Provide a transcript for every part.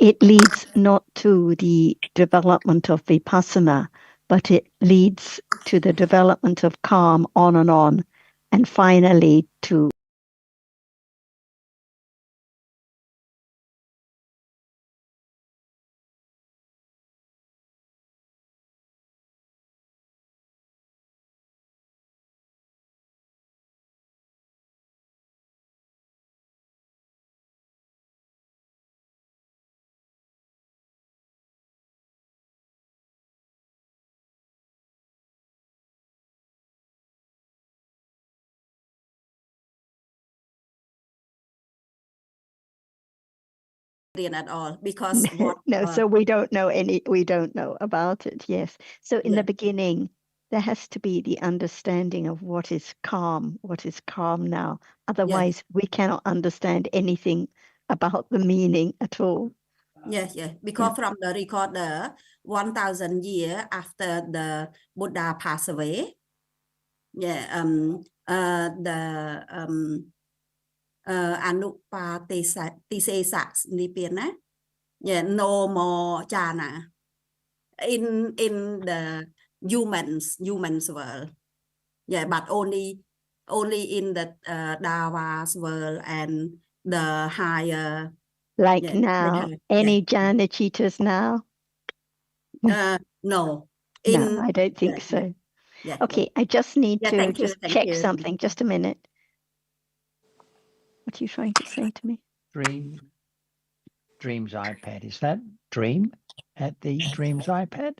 it leads not to the development of vipassana, but it leads to the development of calm on, and finally to at all because what no, so we don't know about it. Yes. So in the beginning, there has to be the understanding of what is calm now. Otherwise, we cannot understand anything about the meaning at all. Yes, because from the recorder, 1,000 years after the Buddha passed away, the Anupatisesa Nipena, no more jhana in the humans world, but only in the Dava's world and the higher. Like now, any jhana cheaters now? No. No, I don't think so. Okay, I just need to check something. Just a minute. What are you trying to say to me? Dream's iPad. Is that Dream at the Dream's iPad?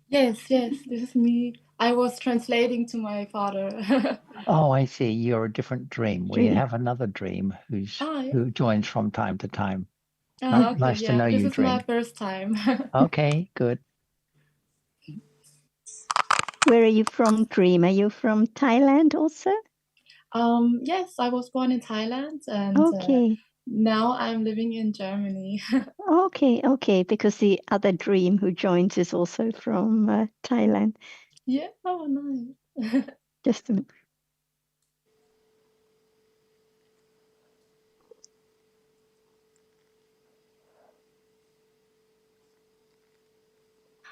Yes, this is me. I was translating to my father. Oh, I see. You're a different Dream. We have another Dream who joins from time to time. Okay, nice to know this you, is Dream. my first time. Okay, good. Where are you from, Dream? Are you from Thailand also? Yes, I was born in Thailand and now I'm living in Germany. Okay, because the other Dream who joins is also from Thailand. Yeah, oh, nice. Just a minute.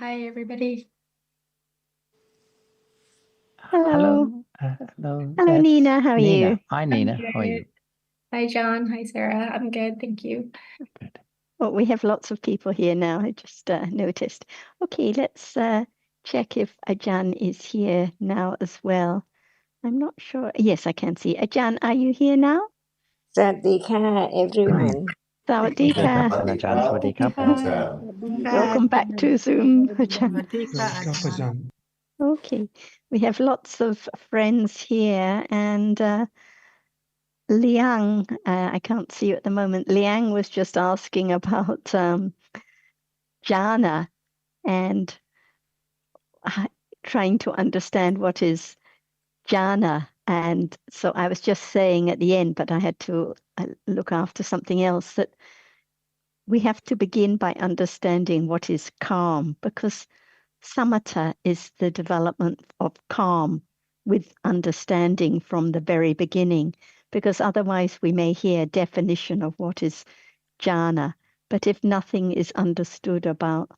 Hi, everybody. Hello. Hello, Nina. How are you? Hi, Nina. How are you? Hi, John. Hi, Sarah. I'm good. Thank you. Good. Well, we have lots of people here now. I just noticed. Okay, let's check if Ajahn is here now as well. I'm not sure. Yes, I can see. Ajahn, are you here now? Sawadee everyone. Sawadee ka. Welcome back to Zoom, Ajahn. Okay, we have lots of friends here, and Liang, I can't see you at the moment. Liang was just asking about jhana and trying to understand what is jhana. And so I was just saying at the end, but I had to look after something else, that we have to begin by understanding what is calm, because samatha is the development of calm with understanding from the very beginning, because otherwise we may hear definition of what is jhana, but if nothing is understood about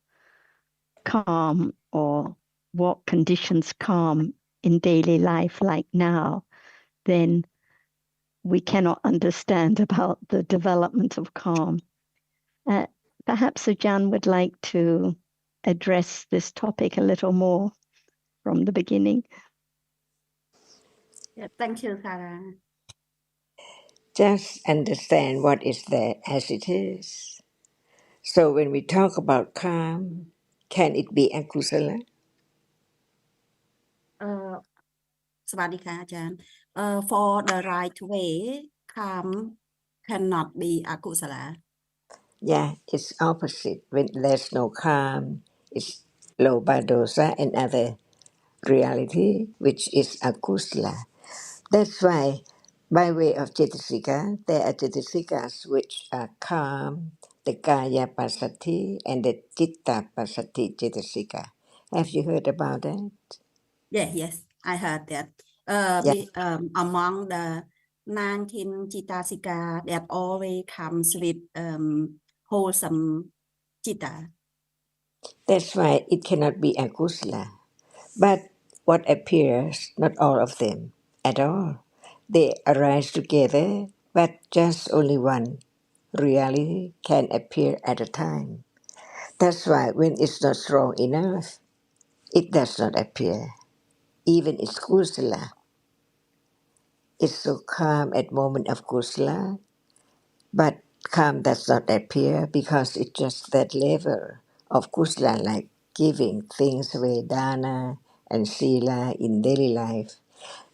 calm or what conditions calm in daily life like now, then we cannot understand about the development of calm. Perhaps Ajahn would like to address this topic a little more from the beginning. Thank you, Sarah. Just understand what is there as it is. So when we talk about calm, can it be akusala? Sawadee Ajahn. For the right way, calm cannot be akusala. Yeah, it's opposite. When there's no calm, it's loba dosa and other reality, which is akusala. That's why, by way of Cetasika, there are Cetasikas which are calm, the Kaya Pasati and the Chitta Pasati Cetasika. Have you heard about that? Yes, I heard that. Among the 19 Chittasika that always comes with wholesome Chitta. That's why it cannot be akusala. But what appears, not all of them at all. They arise together, but just only one reality can appear at a time. That's why when it's not strong enough, it does not appear. Even it's kusala. It's so calm at moment of kusala, but calm does not appear because it's just that level of kusala, like giving things away, dana and sila in daily life.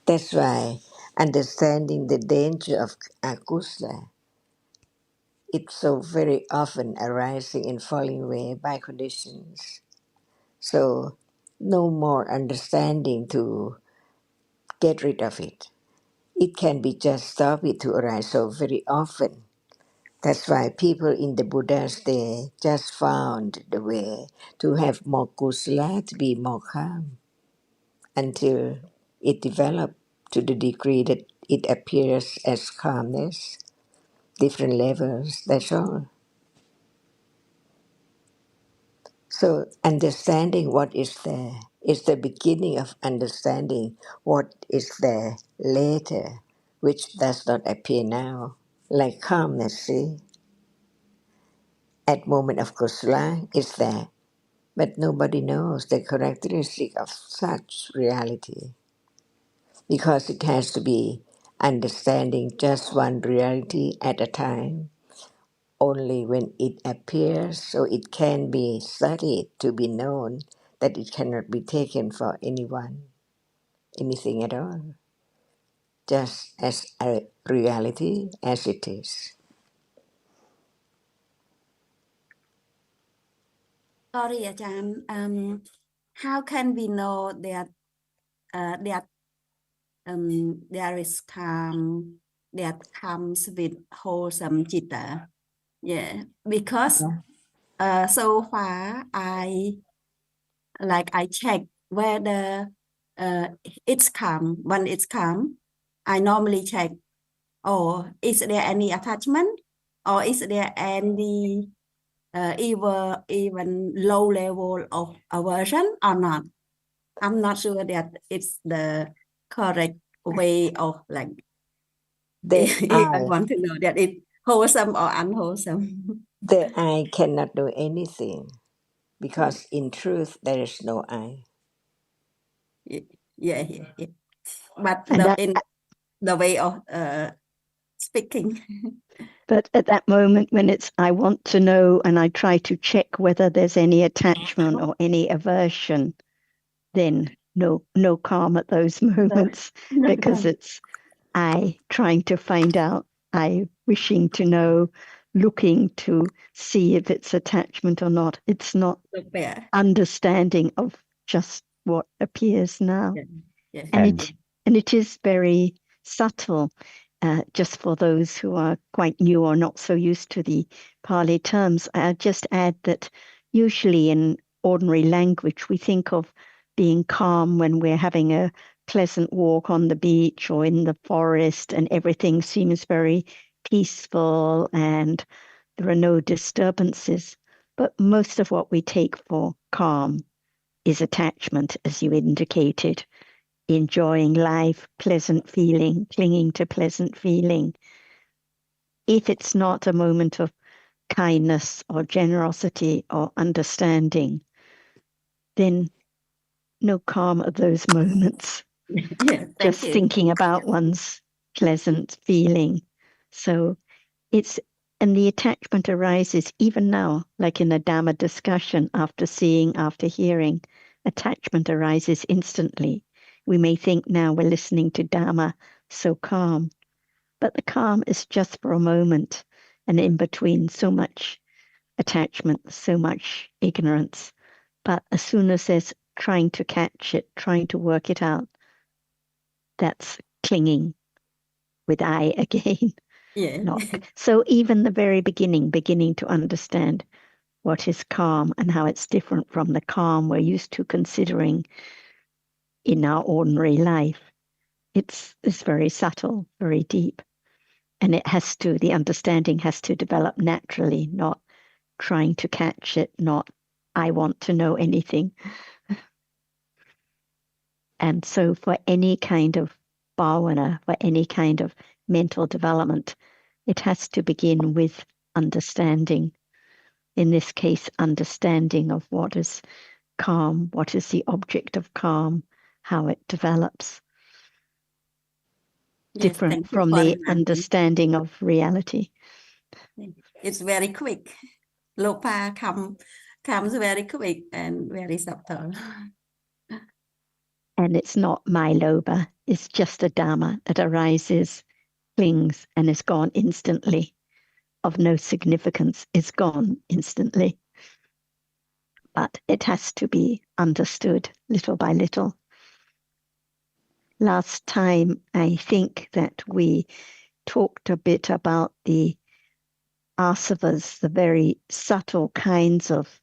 That's why understanding the danger of akusala, it's so very often arising and falling away by conditions. So no more understanding to get rid of it. It can be just stop it to arise so very often. That's why people in the Buddha's day just found the way to have more kusala, to be more calm, until it developed to the degree that it appears as calmness, different levels, that's all. So understanding what is there is the beginning of understanding what is there later, which does not appear now. Like calmness, see? At moment of kusala is there, but nobody knows the characteristic of such reality because it has to be understanding just one reality at a time. Only when it appears, so it can be studied to be known that it cannot be taken for anyone, anything at all, just as a reality as it is. Sorry, Ajahn. How can we know that there is calm that comes with wholesome chitta? Yeah, because so far I check whether it's calm. When it's calm, I normally check, oh, is there any attachment or is there any even low level of aversion or not? I'm not sure that it's the correct way of like if I want to know that it's wholesome or unwholesome. The I cannot do anything because in truth there is no I. Yeah. But And in the way of speaking. but at that moment when it's I want to know and I try to check whether there's any attachment or any aversion, then no calm at those moments because it's I trying to find out, I wishing to know, looking to see if it's attachment or not. It's not understanding of just what appears now. Yeah. And it is very subtle, just for those who are quite new or not so used to the Pali terms. I'll just add that usually in ordinary language, we think of being calm when we're having a pleasant walk on the beach or in the forest and everything seems very peaceful and there are no disturbances. But most of what we take for calm is attachment, as you indicated, enjoying life, pleasant feeling, clinging to pleasant feeling. If it's not a moment of kindness or generosity or understanding, then no calm at those moments. Yeah, just thinking about one's pleasant feeling. So and the attachment arises even now, like in a Dhamma discussion, after seeing, after hearing, attachment arises instantly. We may think now we're listening to Dhamma so calm, but the calm is just for a moment, and in between so much attachment, so much ignorance. But as soon as there's trying to catch it, trying to work it out, that's clinging with I again. Yeah. So even the very beginning to understand what is calm and how it's different from the calm we're used to considering in our ordinary life. It's very subtle, very deep. And the understanding has to develop naturally, not trying to catch it, not I want to know anything. And so for any kind of bhavana, for any kind of mental development, it has to begin with understanding. In this case, understanding of what is calm, what is the object of calm, how it develops. Yes, Different thank you from for the reminding. understanding of reality. It's very quick. Lopa comes very quick and very subtle. And it's not my loba, it's just a Dhamma that arises, clings, and is gone instantly. Of no significance, is gone instantly. But it has to be understood little by little. Last time, I think that we talked a bit about the asavas, the very subtle kinds of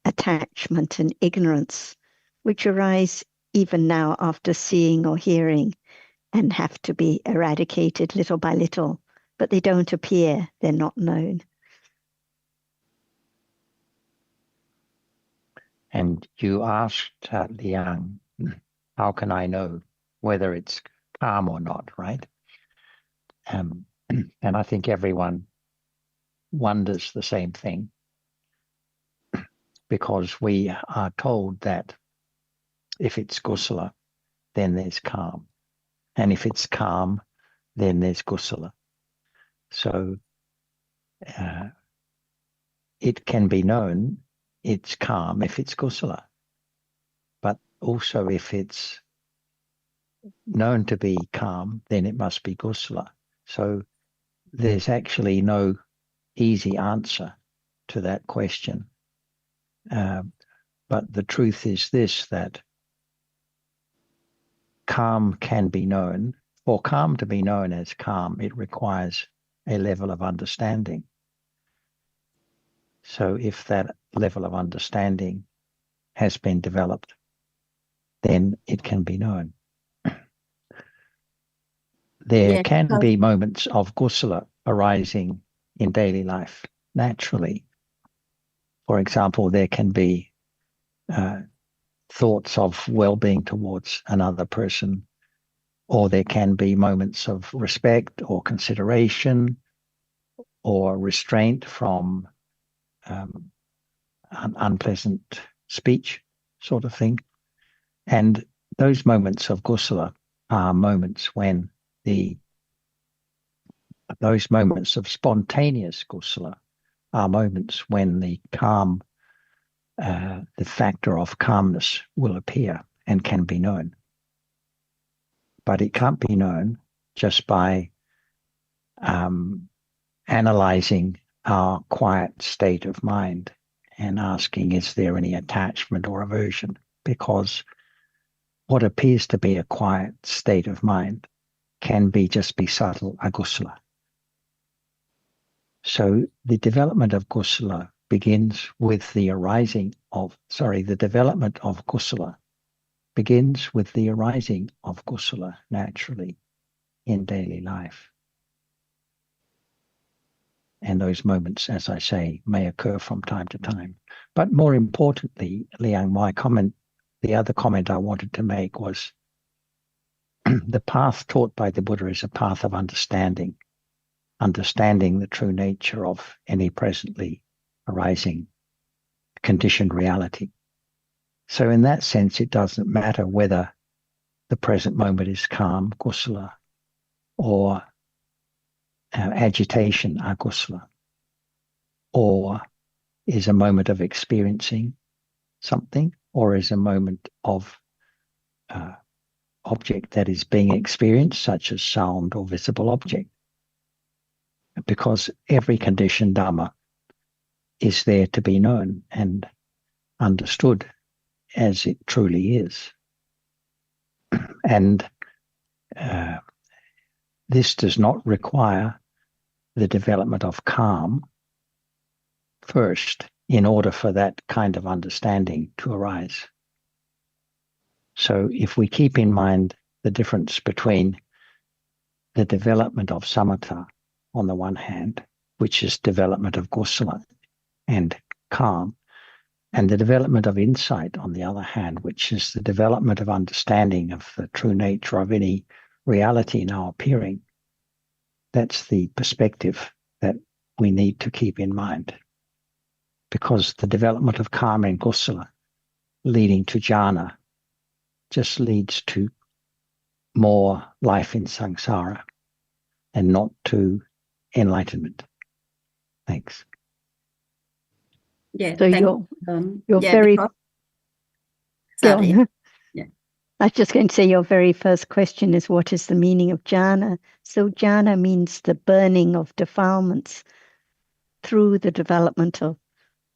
attachment and ignorance, which arise even now after seeing or hearing and have to be eradicated little by little, but they don't appear, they're not known. And you asked Liang, how can I know whether it's calm or not, right? And I think everyone wonders the same thing, because we are told that if it's kusala, then there's calm. And if it's calm, then there's kusala. So it can be known it's calm if it's kusala. But also if it's known to be calm, then it must be kusala. So there's actually no easy answer to that question. But the truth is this, that calm can be known. For calm to be known as calm, it requires a level of understanding. So if that level of understanding has been developed, then it can be known. There can be moments of kusala arising in daily life naturally. For example, there can be thoughts of well-being towards another person, or there can be moments of respect or consideration or restraint from unpleasant speech sort of thing. And those moments of kusala are moments when those moments of spontaneous kusala are moments when the calm, the factor of calmness will appear and can be known. But it can't be known just by analyzing our quiet state of mind and asking, is there any attachment or aversion? Because what appears to be a quiet state of mind can just be subtle akusala. So the development of kusala begins with the the development of kusala begins with the arising of kusala naturally in daily life. And those moments, as I say, may occur from time to time. But more importantly, Liang, the other comment I wanted to make was the path taught by the Buddha is a path of understanding the true nature of any presently arising conditioned reality. So in that sense, it doesn't matter whether the present moment is calm, kusala, or agitation, akusala, or is a moment of experiencing something, or is a moment of object that is being experienced, such as sound or visible object. Because every conditioned Dhamma is there to be known and understood as it truly is. And this does not require the development of calm first in order for that kind of understanding to arise. So if we keep in mind the difference between the development of samatha on the one hand, which is development of kusala, and calm. And the development of insight, on the other hand, which is the development of understanding of the true nature of any reality now appearing, that's the perspective that we need to keep in mind. Because the development of karma and kusala leading to jhana just leads to more life in samsara and not to enlightenment. Thanks. Yeah, So thank you're yeah, very because go sorry. on. Yeah. I was just going to say your very first question is what is the meaning of jhana? So jhana means the burning of defilements through the development of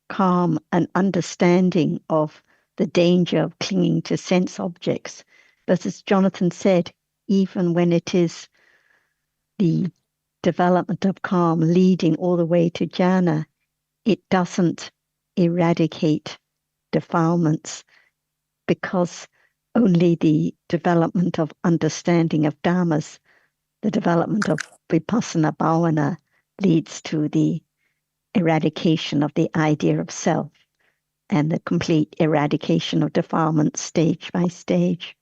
calm and understanding of the danger of clinging to sense objects. But as Jonathan said, even when it is the development of calm leading all the way to jhana, it doesn't eradicate defilements because only the development of understanding of dhammas, the development of vipassana bhavana, leads to the eradication of the idea of self and the complete eradication of defilement stage by stage.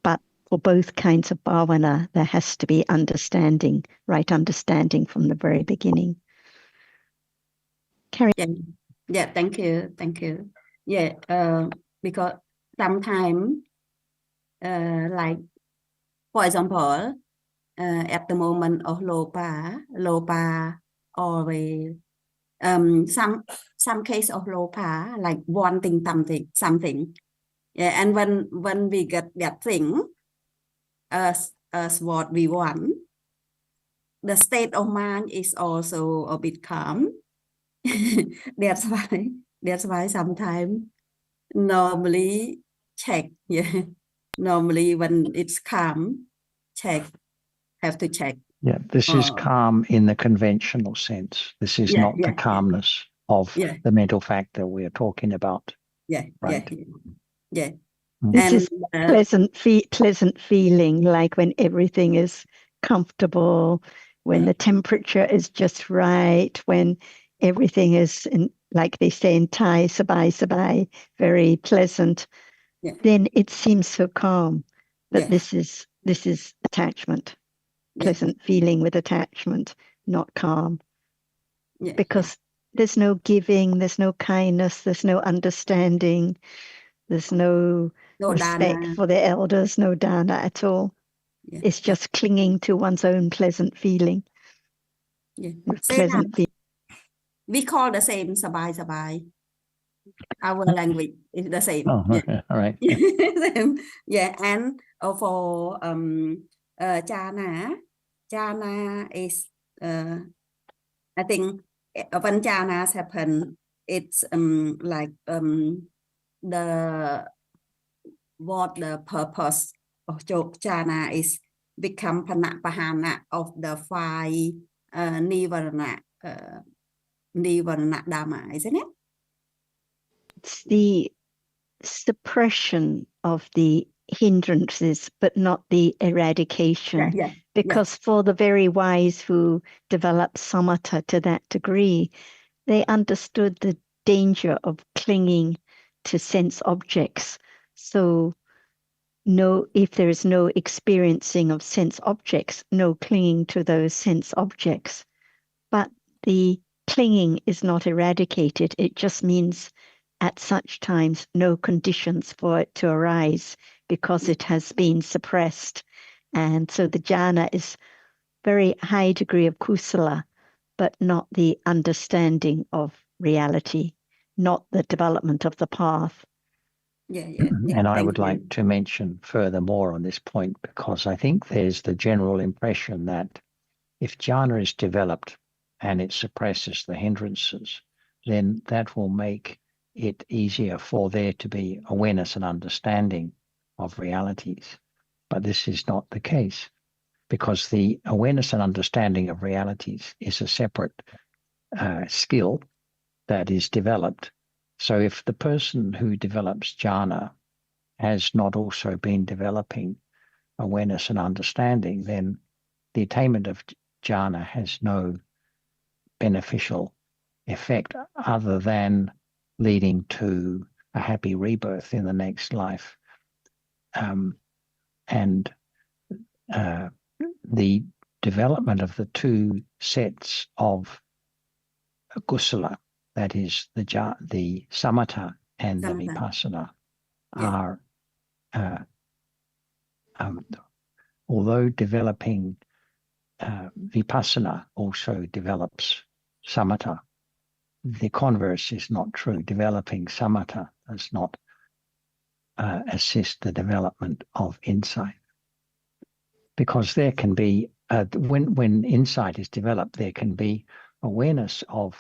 But for both kinds of bhavana, there has to be understanding, right understanding from the very beginning. Carry. Yeah, thank you. Yeah, because sometimes, like for example, at the moment of lopa always some case of lopa like wanting something. Yeah, and when we get that thing as what we want, the state of mind is also a bit calm. that's why sometimes normally check. Yeah, normally when it's calm, have to check. Yeah, this is calm in the conventional sense. This is not the calmness of the mental factor we're talking about. Right. Yeah. This is pleasant feeling, like when everything is comfortable, when the temperature is just right, when everything is, like they say in Thai, sabai, very pleasant. Then it seems so calm. But this is attachment, pleasant feeling with attachment, not calm. Because there's no giving, there's no kindness, there's no understanding, there's no respect for the elders, no dana at all. It's just clinging to one's own pleasant feeling. With pleasant feeling. We call the same sabai. Our language is the same. Oh, okay. All right. Same. Yeah, and for jhana is I think when jhanas happen, it's like the purpose of jhana is become pahana of the five nivarana Dhamma, isn't it? It's the suppression of the hindrances, but not the eradication. Because for the very wise who developed samatha to that degree, they understood the danger of clinging to sense objects. So if there is no experiencing of sense objects, no clinging to those sense objects. But the clinging is not eradicated. It just means at such times no conditions for it to arise because it has been suppressed. And so the jhana is very high degree of kusala, but not the understanding of reality, not the development of the path. And I would like to mention furthermore on this point, because I think there's the general impression that if jhana is developed and it suppresses the hindrances, then that will make it easier for there to be awareness and understanding of realities. But this is not the case, because the awareness and understanding of realities is a separate skill that is developed. So if the person who develops jhana has not also been developing awareness and understanding, then the attainment of jhana has no beneficial effect other than leading to a happy rebirth in the next life. And the development of the two sets of kusala, that is the samatha and the vipassana, are although developing vipassana also develops samatha. The converse is not true. Developing samatha does not assist the development of insight, because there can be when insight is developed, there can be awareness of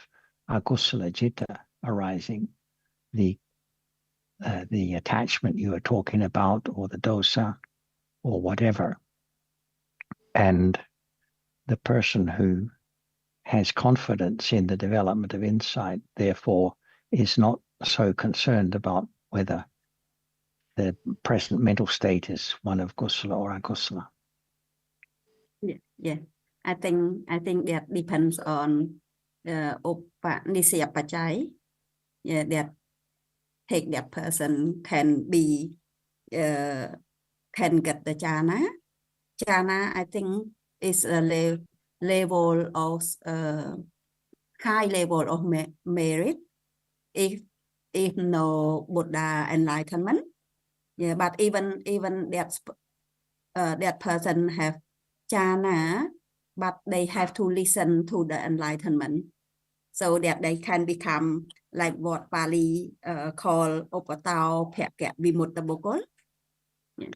akusala citta arising, the attachment you are talking about, or the dosa, or whatever, and the person who has confidence in the development of insight, therefore, is not so concerned about whether the present mental state is one of kusala or akusala. Yeah. I think that depends on Upanishad Pachai. Yeah, that take that person can be can get the jhana. Jhana, I think, is a level of high level of merit if no Buddha enlightenment. Yeah, but even that person have jhana, but they have to listen to the enlightenment so that they can become like what Pali call Opatao Phekya Vimutta Bokol. Yeah.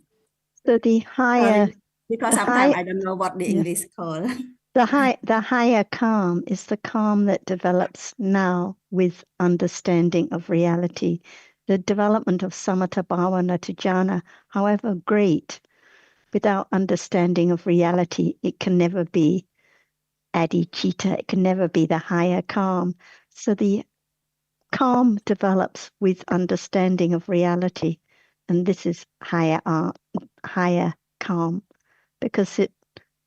So the higher, because sometimes I don't know what the English call. The higher calm is the calm that develops now with understanding of reality. The development of samatha bhavana to jhana, however great, without understanding of reality, it can never be adhicitta, it can never be the higher calm. So the calm develops with understanding of reality, and this is higher calm, because it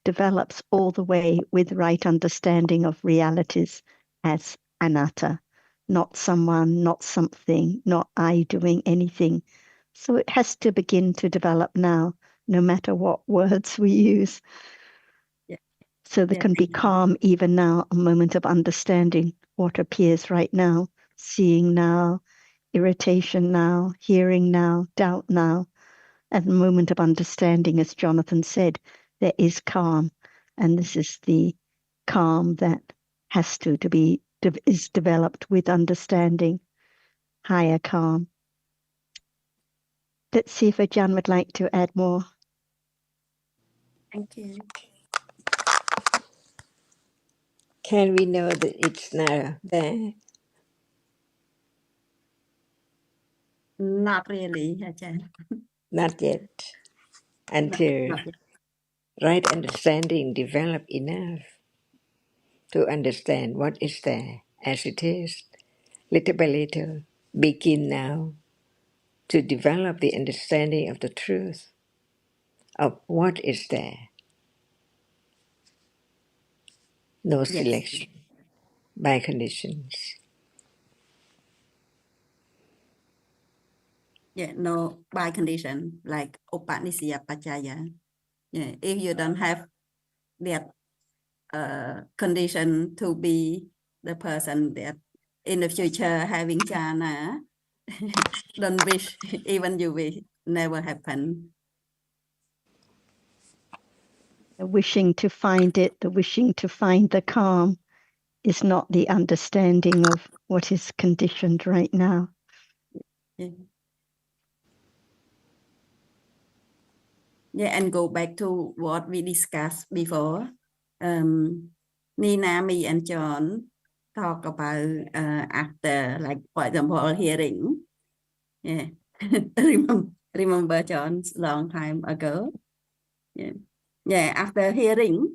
develops all the way with right understanding of realities as anatta, not someone, not something, not I doing anything. So it has to begin to develop now, no matter what words we use. Yeah. So there can be calm even now, a moment of understanding what appears right now, seeing now, irritation now, hearing now, doubt now, and a moment of understanding, as Jonathan said, there is calm. And this is the calm that has to be is developed with understanding, higher calm. Let's see if Ajahn would like to add more. Thank you. Can we know that it's now there? Not really, Ajahn. Not yet. Until Not yet. right understanding develop enough to understand what is there as it is, little by little, begin now to develop the understanding of the truth of what is there. No selection by conditions. Yeah, no by condition, like Upanishad Pachaya. Yeah, if you don't have that condition to be the person that in the future having jhana, don't wish, even you will never happen. The wishing to find it, the wishing to find the calm is not the understanding of what is conditioned right now. Yeah. Yeah, and go back to what we discussed before. Nina, me, and John talk about after, like, for example, hearing. Yeah, remember John's long time ago. Yeah, after hearing,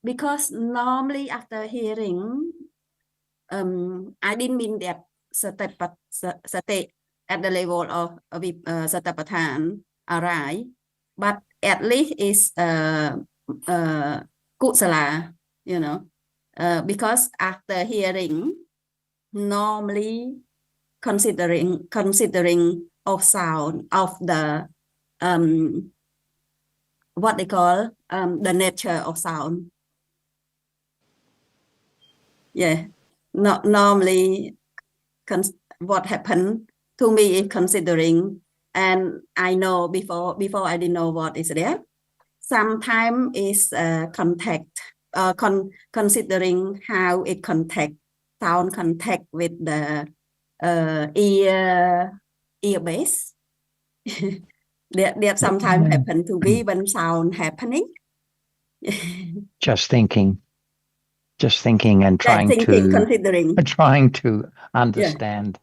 because normally after hearing, I didn't mean that state at the level of satapathan arise, but at least is kusala, because after hearing, normally considering of sound of the what they call the nature of sound. Yeah, not normally what happened to me is considering, and I know before I didn't know what is there. Sometimes is contact, considering how it sound contact with the ear base. that sometimes happen to me when sound happening. Just thinking and trying to understand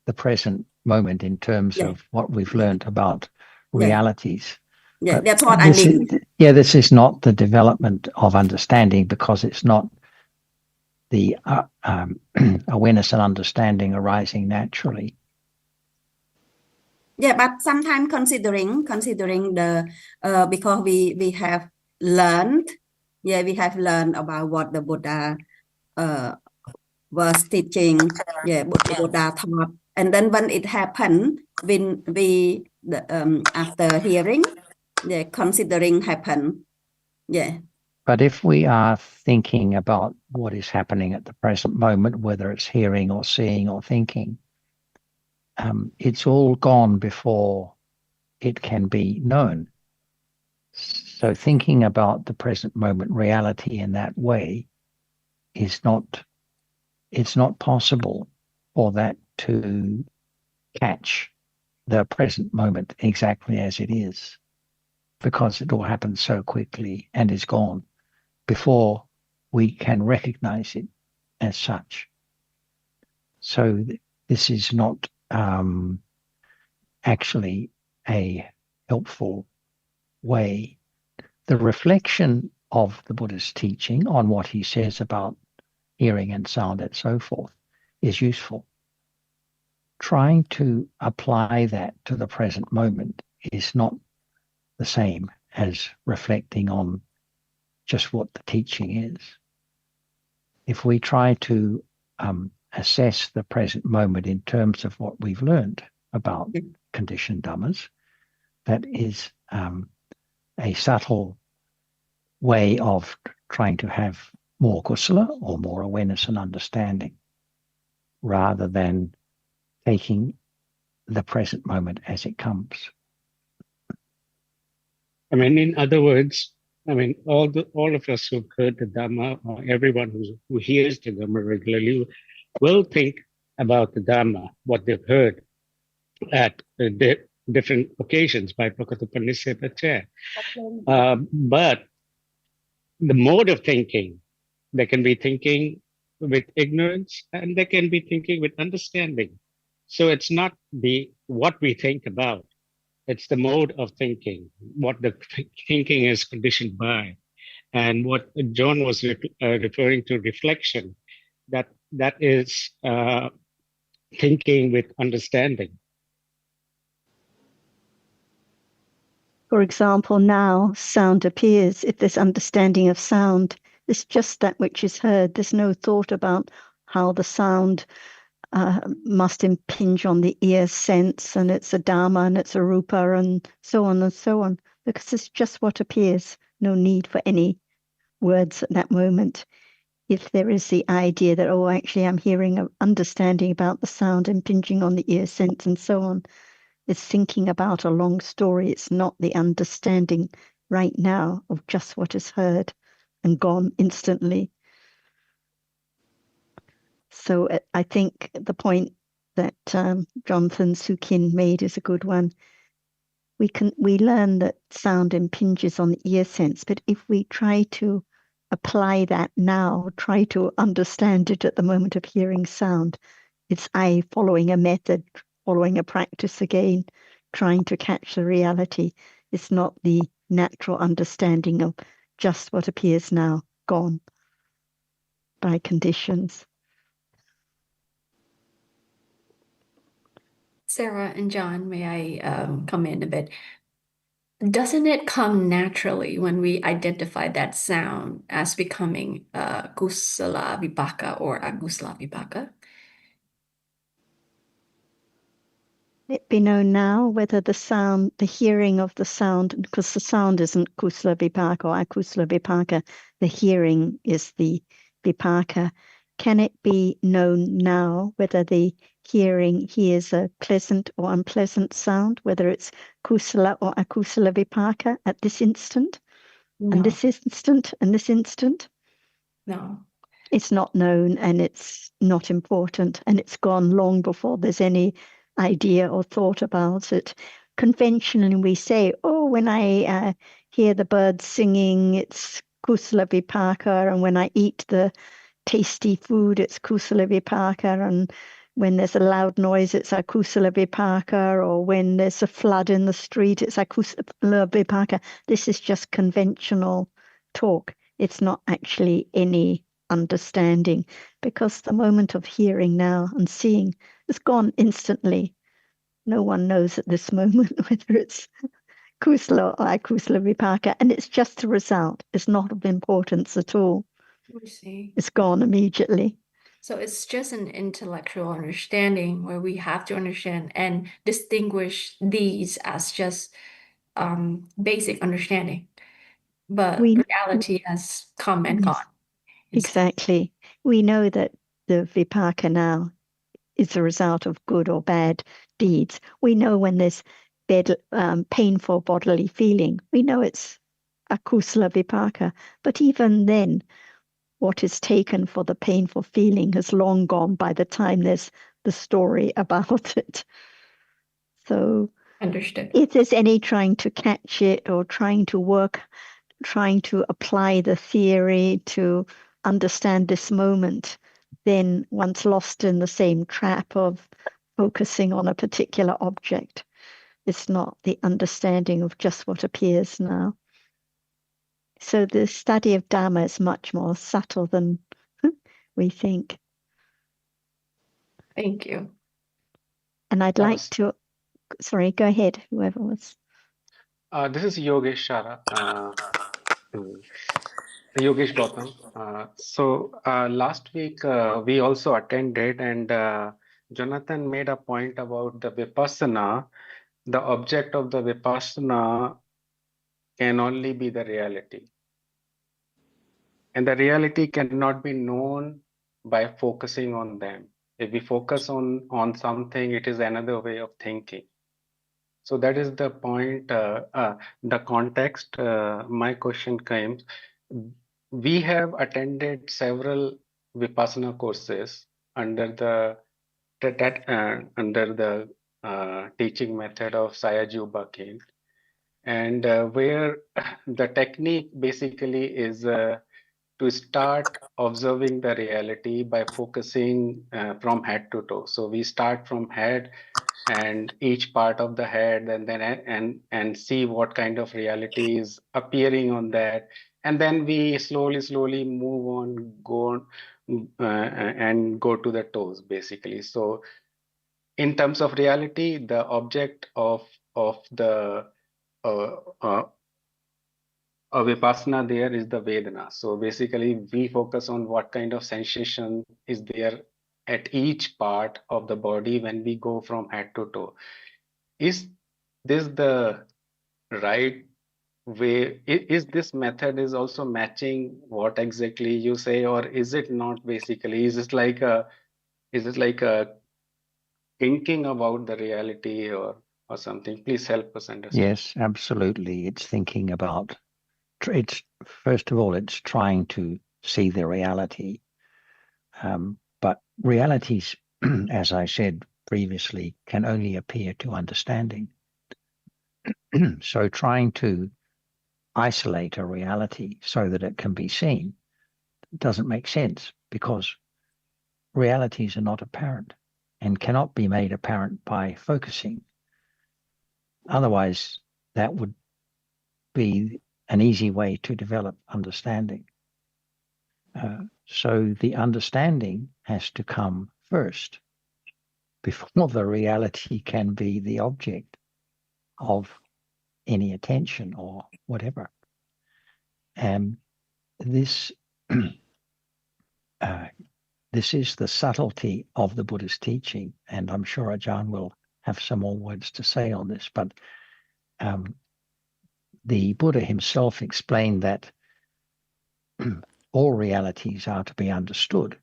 the present moment in terms of what we've learned about realities. Yeah, but that's what I mean. This is not the development of understanding, because it's not the awareness and understanding arising naturally. Yeah, but sometimes considering the because we have learned, we have learned about what the Buddha was teaching, Buddha taught, and then when it happened, when we after hearing, considering happen, But if we are thinking about what is happening at the present moment, whether it's hearing or seeing or thinking, it's all gone before it can be known. So thinking about the present moment reality in that way it's not possible for that to catch the present moment exactly as it is, because it all happens so quickly and is gone before we can recognize it as such. So this is not actually a helpful way. The reflection of the Buddha's teaching on what he says about hearing and sound and so forth is useful. Trying to apply that to the present moment is not the same as reflecting on just what the teaching is. If we try to assess the present moment in terms of what we've learned about conditioned dhammas, that is a subtle way of trying to have more kusala or more awareness and understanding, rather than taking the present moment as it comes. I mean, in other words, I mean, all of us who've heard the Dhamma, or everyone who hears the Dhamma regularly, will think about the Dhamma, what they've heard at different occasions by Prakatupanisepaccha. But the mode of thinking, they can be thinking with ignorance and they can be thinking with understanding. So it's not what we think about, it's the mode of thinking, what the thinking is conditioned by. And what John was referring to, reflection, that is thinking with understanding. For example, now sound appears. If there's understanding of sound, it's just that which is heard. There's no thought about how the sound must impinge on the ear sense, and it's a Dhamma and it's a Rupa and so on, because it's just what appears. No need for any words at that moment. If there is the idea that, oh, actually I'm hearing an understanding about the sound impinging on the ear sense and so on, it's thinking about a long story. It's not the understanding right now of just what is heard and gone instantly. So I think the point that Jonathan Sukin made is a good one. We learn that sound impinges on the ear sense, but if we try to apply that now, try to understand it at the moment of hearing sound, it's following a method, following a practice again, trying to catch the reality. It's not the natural understanding of just what appears now, gone by conditions. Sarah and John, may I come in a bit? Doesn't it come naturally when we identify that sound as becoming kusala vipaka or agusala vipaka? be known now whether the sound, the hearing of the sound, because the sound isn't kusala vipaka or akusala vipaka, the hearing is the vipaka. Can it be known now whether the hearing hears a pleasant or unpleasant sound, whether it's kusala or akusala vipaka at this instant, No. and this instant, and this instant? No. It's not known, and it's not important, and it's gone long before there's any idea or thought about it. Conventionally, we say, oh, when I hear the birds singing, it's kusala vipaka, and when I eat the tasty food, it's kusala vipaka, and when there's a loud noise, it's akusala vipaka, or when there's a flood in the street, it's akusala vipaka. This is just conventional talk. It's not actually any understanding, because the moment of hearing now and seeing is gone instantly. No one knows at this moment whether it's kusala or akusala vipaka, and it's just a result. It's not of importance at all. We see. It's gone immediately. So it's just an intellectual understanding where we have to understand and distinguish these as just basic understanding. But reality has come and gone. Exactly. We know that the vipaka now is a result of good or bad deeds. We know when there's painful bodily feeling. We know it's akusala vipaka. But even then, what is taken for the painful feeling has long gone by the time there's the story about it. So understood. If there's any trying to catch it or trying to apply the theory to understand this moment, then one's lost in the same trap of focusing on a particular object. It's not the understanding of just what appears now. So the study of Dhamma is much more subtle than we think. Thank you. And I'd like to, sorry, go ahead, whoever was. This is Yogesh Shara. Yogesh Gautam. Last week we also attended, and Jonathan made a point about the Vipassana. The object of the Vipassana can only be the reality. And the reality cannot be known by focusing on them. If we focus on something, it is another way of thinking. So that is the point, the context. My question comes. We have attended several Vipassana courses under the teaching method of Sayagyi Ubakin, and where the technique basically is to start observing the reality by focusing from head to toe. So we start from head and each part of the head, and then and see what kind of reality is appearing on that, and then we slowly move on, go and go to the toes basically. So in terms of reality, the object of the Vipassana there is the Vedana. So basically we focus on what kind of sensation is there at each part of the body when we go from head to toe. Is this the right way? Is this method is also matching what exactly you say, or is it not basically? Is it like a thinking about the reality or something? Please help us understand. Yes, absolutely. It's thinking about, it's first of all, it's trying to see the reality. But realities, as I said previously, can only appear to understanding. So trying to isolate a reality so that it can be seen doesn't make sense, because realities are not apparent and cannot be made apparent by focusing. Otherwise, that would be an easy way to develop understanding. So the understanding has to come first before the reality can be the object of any attention or whatever. And this this is the subtlety of the Buddhist teaching, and I'm sure Ajahn will have some more words to say on this, but the Buddha himself explained that all realities are to be understood,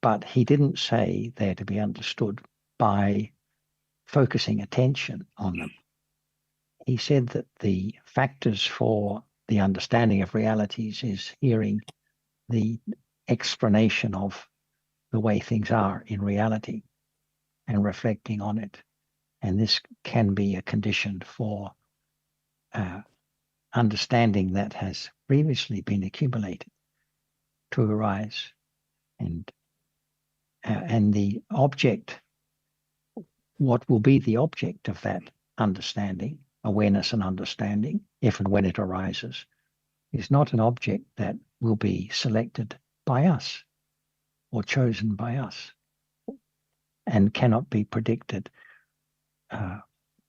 but he didn't say they're to be understood by focusing attention on them. He said that the factors for the understanding of realities is hearing the explanation of the way things are in reality and reflecting on it. And this can be a condition for understanding that has previously been accumulated to arise. And the object, what will be the object of that understanding, awareness and understanding, if and when it arises, is not an object that will be selected by us or chosen by us, and cannot be predicted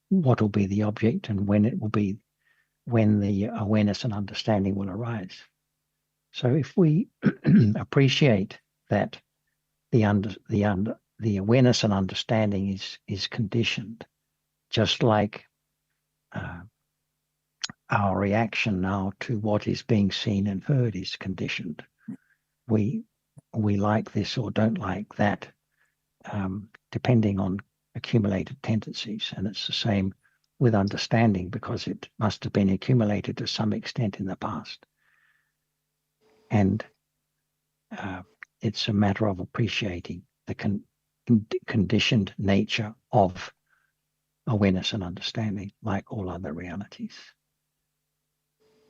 what will be the object and when it will be, when the awareness and understanding will arise. So if we appreciate that the awareness and understanding is conditioned, just like our reaction now to what is being seen and heard is conditioned. We like this or don't like that, depending on accumulated tendencies. And it's the same with understanding, because it must have been accumulated to some extent in the past. And it's a matter of appreciating the conditioned nature of awareness and understanding, like all other realities.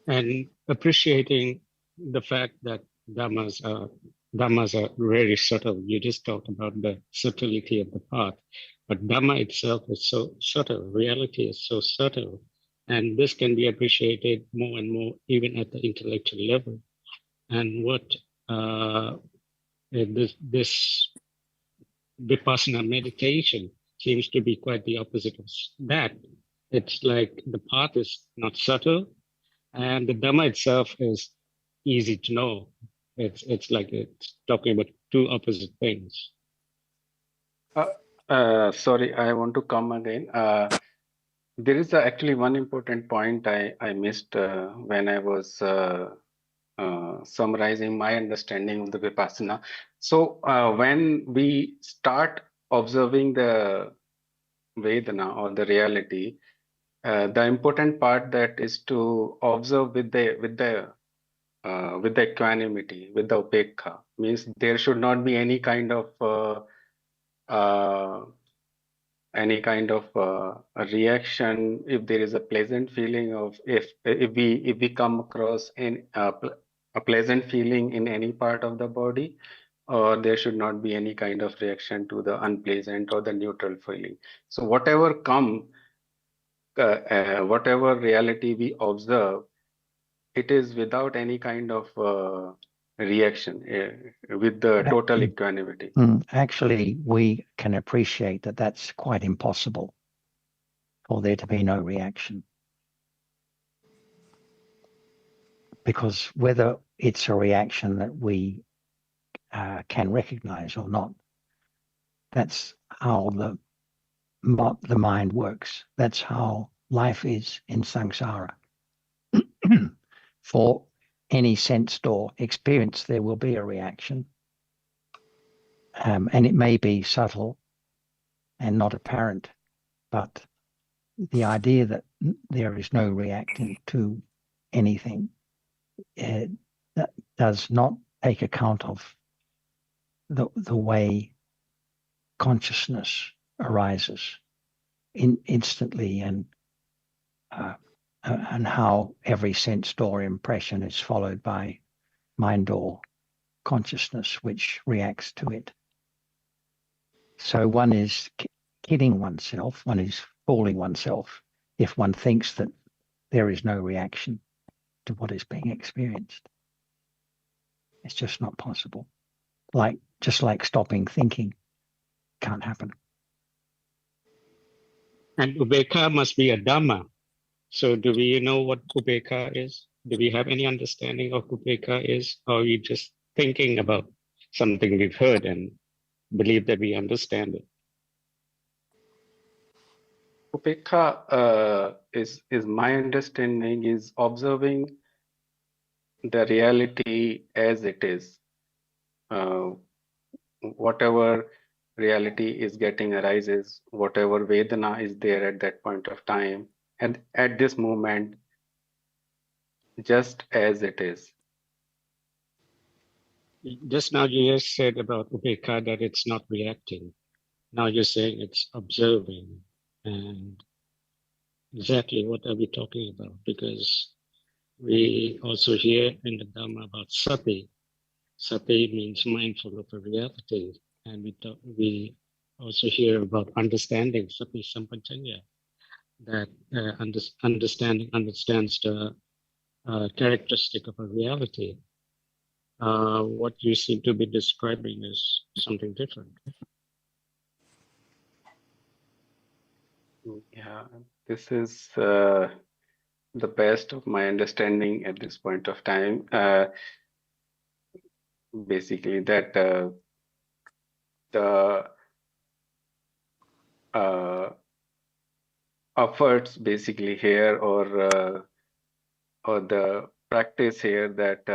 And appreciating the fact that dhammas are very subtle. You just talked about the subtlety of the path, but Dhamma itself is so subtle. Reality is so subtle. And this can be appreciated more and more, even at the intellectual level. And what this Vipassana meditation seems to be quite the opposite of that. It's like the path is not subtle, and the Dhamma itself is easy to know. It's like it's talking about two opposite things. Sorry, I want to come again. There is actually one important point I missed when I was summarizing my understanding of the Vipassana. So when we start observing the Vedana or the reality, the important part that is to observe with the equanimity, with the upekha, means there should not be any kind of a reaction. If there is a pleasant feeling of, if we come across a pleasant feeling in any part of the body, or there should not be any kind of reaction to the unpleasant or the neutral feeling. So whatever reality we observe, it is without any kind of reaction, with the total equanimity. Actually, we can appreciate that that's quite impossible, for there to be no reaction. Because whether it's a reaction that we can recognize or not, that's how the mind works. That's how life is in samsara. For any sensed or experience, there will be a reaction. And it may be subtle and not apparent, but the idea that there is no reacting to anything that does not take account of the way consciousness arises instantly, and how every sense or impression is followed by mind or consciousness which reacts to it. So one is kidding oneself, one is fooling oneself if one thinks that there is no reaction to what is being experienced. It's just not possible. Just like stopping thinking can't happen. And Ubeka must be a Dhamma. So do we know what Ubeka is? Do we have any understanding of Ubeka is? Or are we just thinking about something we've heard and believe that we understand it? Upekha is my understanding is observing the reality as it is. Whatever reality is getting arises, whatever Vedana is there at that point of time, and at this moment, just as it is. Just now you just said about Upekha that it's not reacting. Now you're saying it's observing. And exactly what are we talking about? Because we also hear in the Dhamma about sati. Sati means mindful of a reality. And we also hear about understanding, sati sampajanya, that understanding understands the characteristic of a reality. What you seem to be describing is something different. Yeah, this is the best of my understanding at this point of time. Basically, that the efforts basically here, or the practice here, that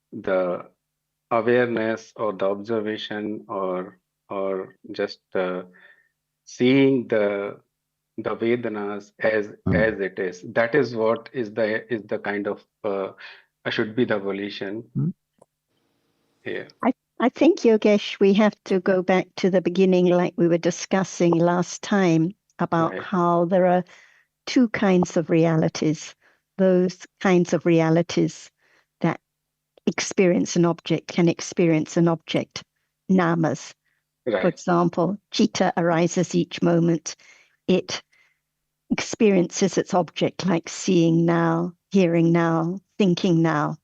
the awareness or the observation, or just seeing the Vedanas as it is. That is what is the kind of should be the volition here. I think, Yogesh, we have to go back to the beginning, like we were discussing last time, about Right. how there are two kinds of realities. Those kinds of realities that experience an object can experience an object, namas. For Right. example, chitta arises each moment. It experiences its object, like seeing now, hearing now, thinking now.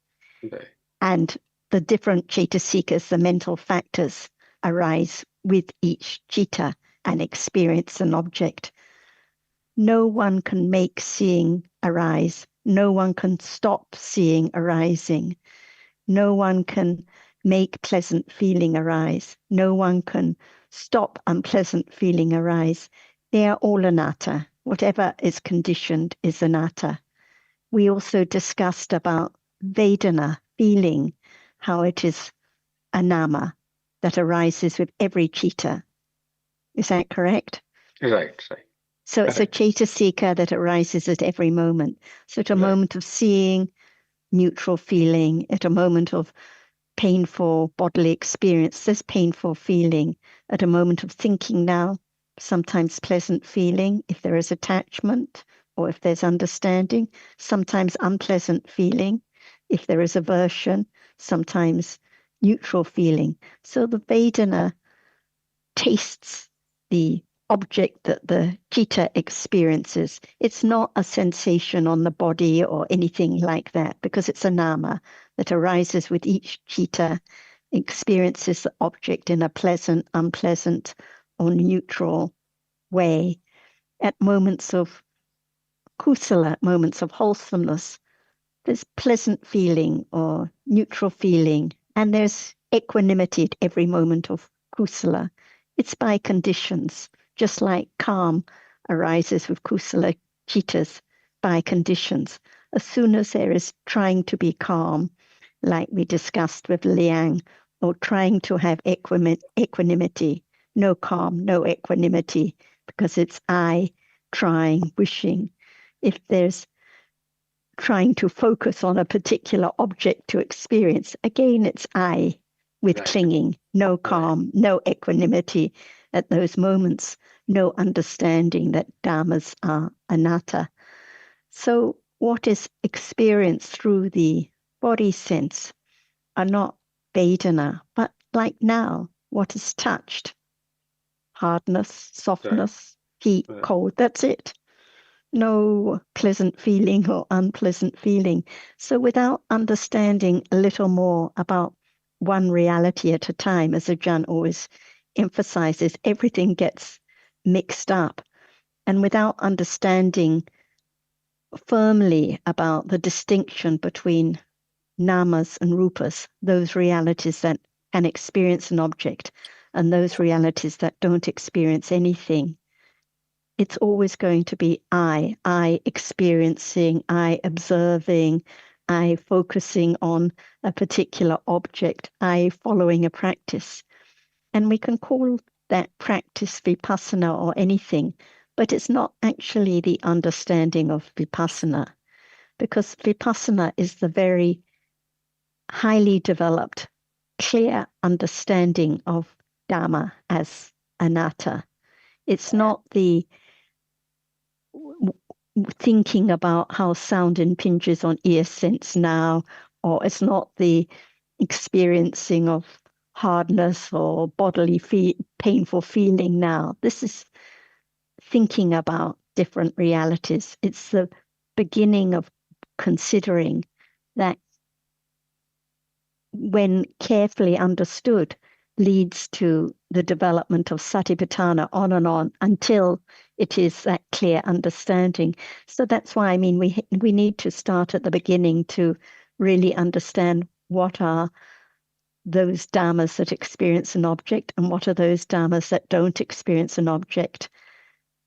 Right. And the different ceitasikas, the mental factors, arise with each citta and experience an object. No one can make seeing arise. No one can stop seeing arising. No one can make pleasant feeling arise. No one can stop unpleasant feeling arise. They are all anatta. Whatever is conditioned is anatta. We also discussed about Vedana, feeling, how it is a nama that arises with every citta. Is that correct? Right. So it's a cetasika that arises at every moment. So at a moment of seeing, neutral feeling. At a moment of painful bodily experience, there's painful feeling. At a moment of thinking now, sometimes pleasant feeling if there is attachment or if there's understanding, sometimes unpleasant feeling if there is aversion, sometimes neutral feeling. So the Vedana tastes the object that the citta experiences. It's not a sensation on the body or anything like that, because it's a nama that arises with each citta, experiences the object in a pleasant, unpleasant, or neutral way. At moments of kusala, moments of wholesomeness, there's pleasant feeling or neutral feeling, and there's equanimity at every moment of kusala. It's by conditions, just like calm arises with kusala cittas by conditions. As soon as there is trying to be calm, like we discussed with Liang, or trying to have equanimity, no calm, no equanimity, because it's I trying, wishing. If there's trying to focus on a particular object to experience, again, it's I with clinging, no calm, no equanimity at those moments, no understanding that dhammas are anatta. So what is experienced through the body sense are not Vedana, but like now, what is touched? Hardness, softness, heat, cold, that's it. No pleasant feeling or unpleasant feeling. So without understanding a little more about one reality at a time, as Ajahn always emphasizes, everything gets mixed up. And without understanding firmly about the distinction between namas and rupas, those realities that can experience an object, and those realities that don't experience anything, it's always going to be I experiencing, I observing, I focusing on a particular object, I following a practice. And we can call that practice vipassana or anything, but it's not actually the understanding of vipassana, because vipassana is the very highly developed, clear understanding of Dhamma as anatta. It's not the thinking about how sound impinges on ear sense now, or it's not the experiencing of hardness or bodily painful feeling now. This is thinking about different realities. It's the beginning of considering that, when carefully understood, leads to the development of satipatthana on and on until it is that clear understanding. So that's why, I mean, we need to start at the beginning to really understand what are those dhammas that experience an object and what are those dhammas that don't experience an object,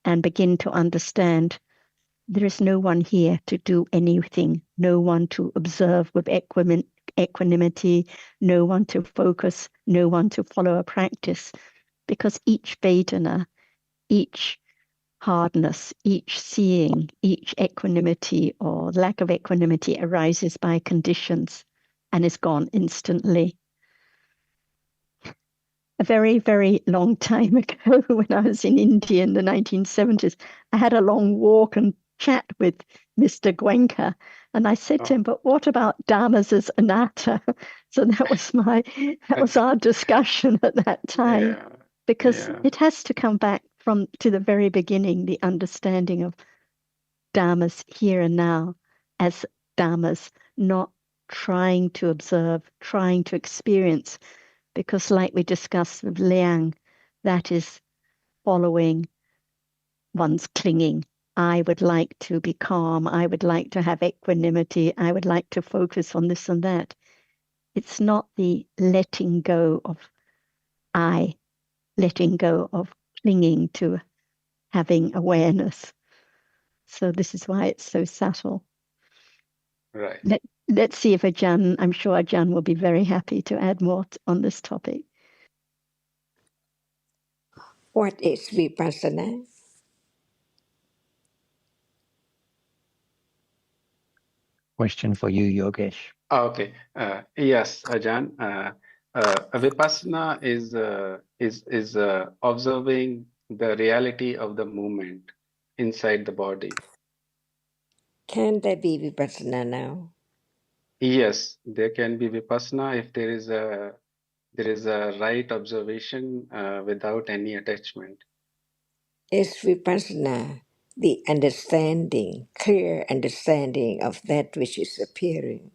and begin to understand there is no one here to do anything, no one to observe with equanimity, no one to focus, no one to follow a practice, because each Vedana, each hardness, each seeing, each equanimity or lack of equanimity arises by conditions and is gone instantly. A very, very long time ago, when I was in India in the 1970s, I had a long walk and chat with Mr. Gwenka, and I said to him, "But what about dhammas as anatta?" So that was our discussion at that time, because it has to come back to the very beginning, the understanding of dhammas here and now as dhammas, not trying to observe, trying to experience. Because, like we discussed with Liang, that is following one's clinging. I would like to be calm. I would like to have equanimity. I would like to focus on this and that. It's not the letting go of letting go of clinging to having awareness. So this is why it's so subtle. Right. Let's see if Ajahn, I'm sure Ajahn will be very happy to add more on this topic. What is vipassana? Question for you, Yogesh. Okay. Yes, Ajahn. Vipassana is observing the reality of the movement inside the body. Can there be vipassana now? Yes, there can be vipassana if there is a right observation without any attachment. Is vipassana the understanding, clear understanding of that which is appearing?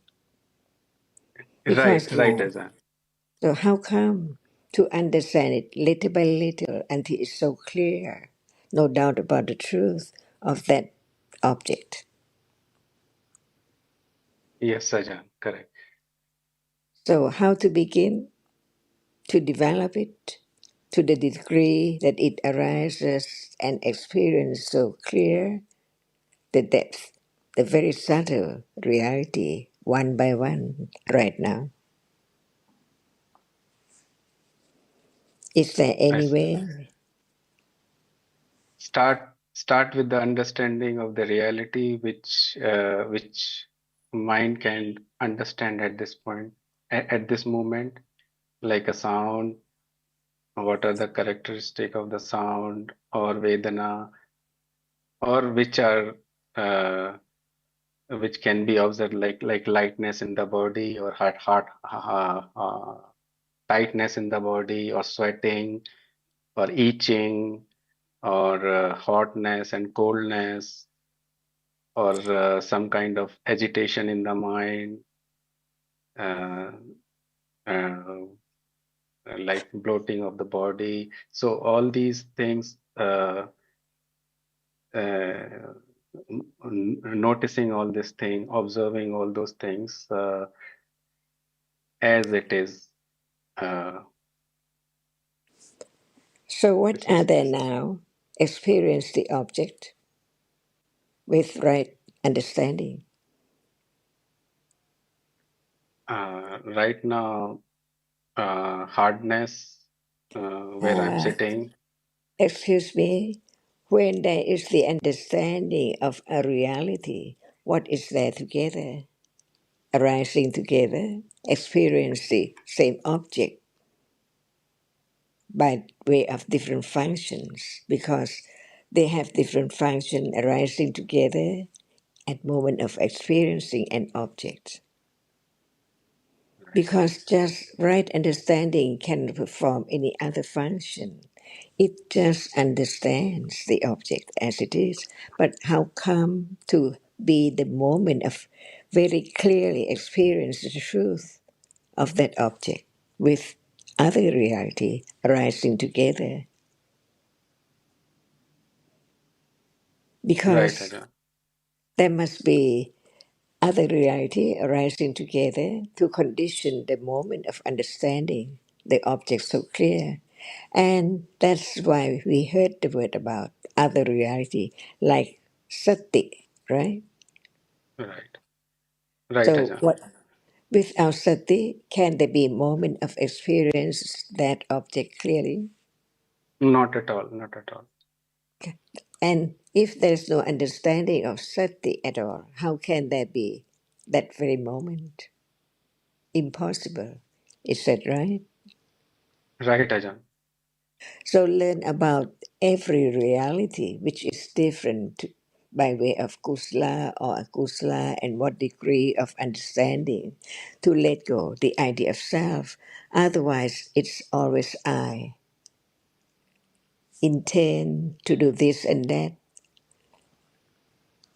Right, Vipassana. Ajahn. So how come to understand it little by little until it's so clear, no doubt about the truth of that object? Yes, Ajahn, correct. So how to begin to develop it to the degree that it arises and experience so clear the depth, the very subtle reality, one by one, right now. Is there I any see. way? Start with the understanding of the reality which mind can understand at this point, at this moment, like a sound. What are the characteristic of the sound or Vedana, or which can be observed like lightness in the body, or tightness in the body, or sweating, or itching, or hotness and coldness, or some kind of agitation in the mind, uh, uh, like bloating of the body. So all these things, noticing all this thing, observing all those things as it is. Uh, So what which are is there now? Experience the object with right understanding. right now hardness where I'm sitting. Excuse me, when there is the understanding of a reality, what is there together? Arising together, experience the same object by way of different functions because they have different function arising together at moment of experiencing an object. Because just right understanding cannot perform any other function. It just understands the object as it is. But how come to be the moment of very clearly experience the truth of that object with other reality arising together? Right, Because Ajahn. there must be other reality arising together to condition the moment of understanding the object so clear. And that's why we heard the word about other reality, like sati, right? Right. Right, So Ajahn. what without sati, can there be a moment of experience that object clearly? Not at all, not at all. And if there's no understanding of sati at all, how can there be that very moment? Impossible. Is that right? Right, Ajahn. So learn about every reality which is different by way of kusala or akusala and what degree of understanding to let go the idea of self. Otherwise, it's always I. Intend to do this and that,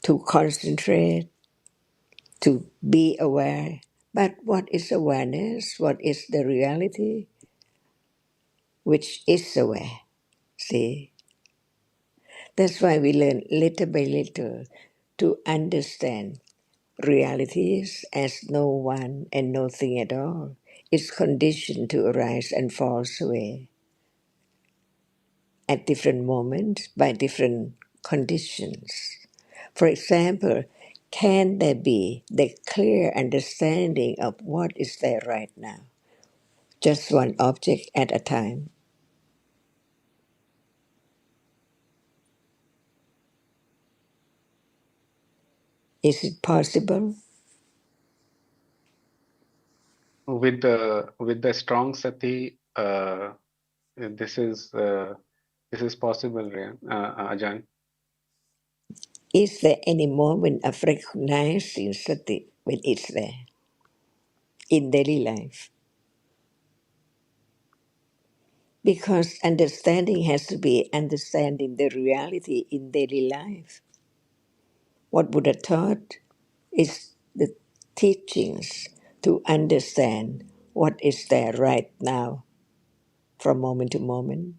to concentrate, to be aware. But what is awareness? What is the reality which is aware? See? That's why we learn little by little to understand realities as no one and nothing at all is conditioned to arise and falls away at different moments by different conditions. For example, can there be the clear understanding of what is there right now? Just one object at a time. Is it possible? With the strong sati, this is possible, Ajahn. Is there any moment of recognizing sati when it's there in daily life? Because understanding has to be understanding the reality in daily life. What Buddha taught is the teachings to understand what is there right now from moment to moment,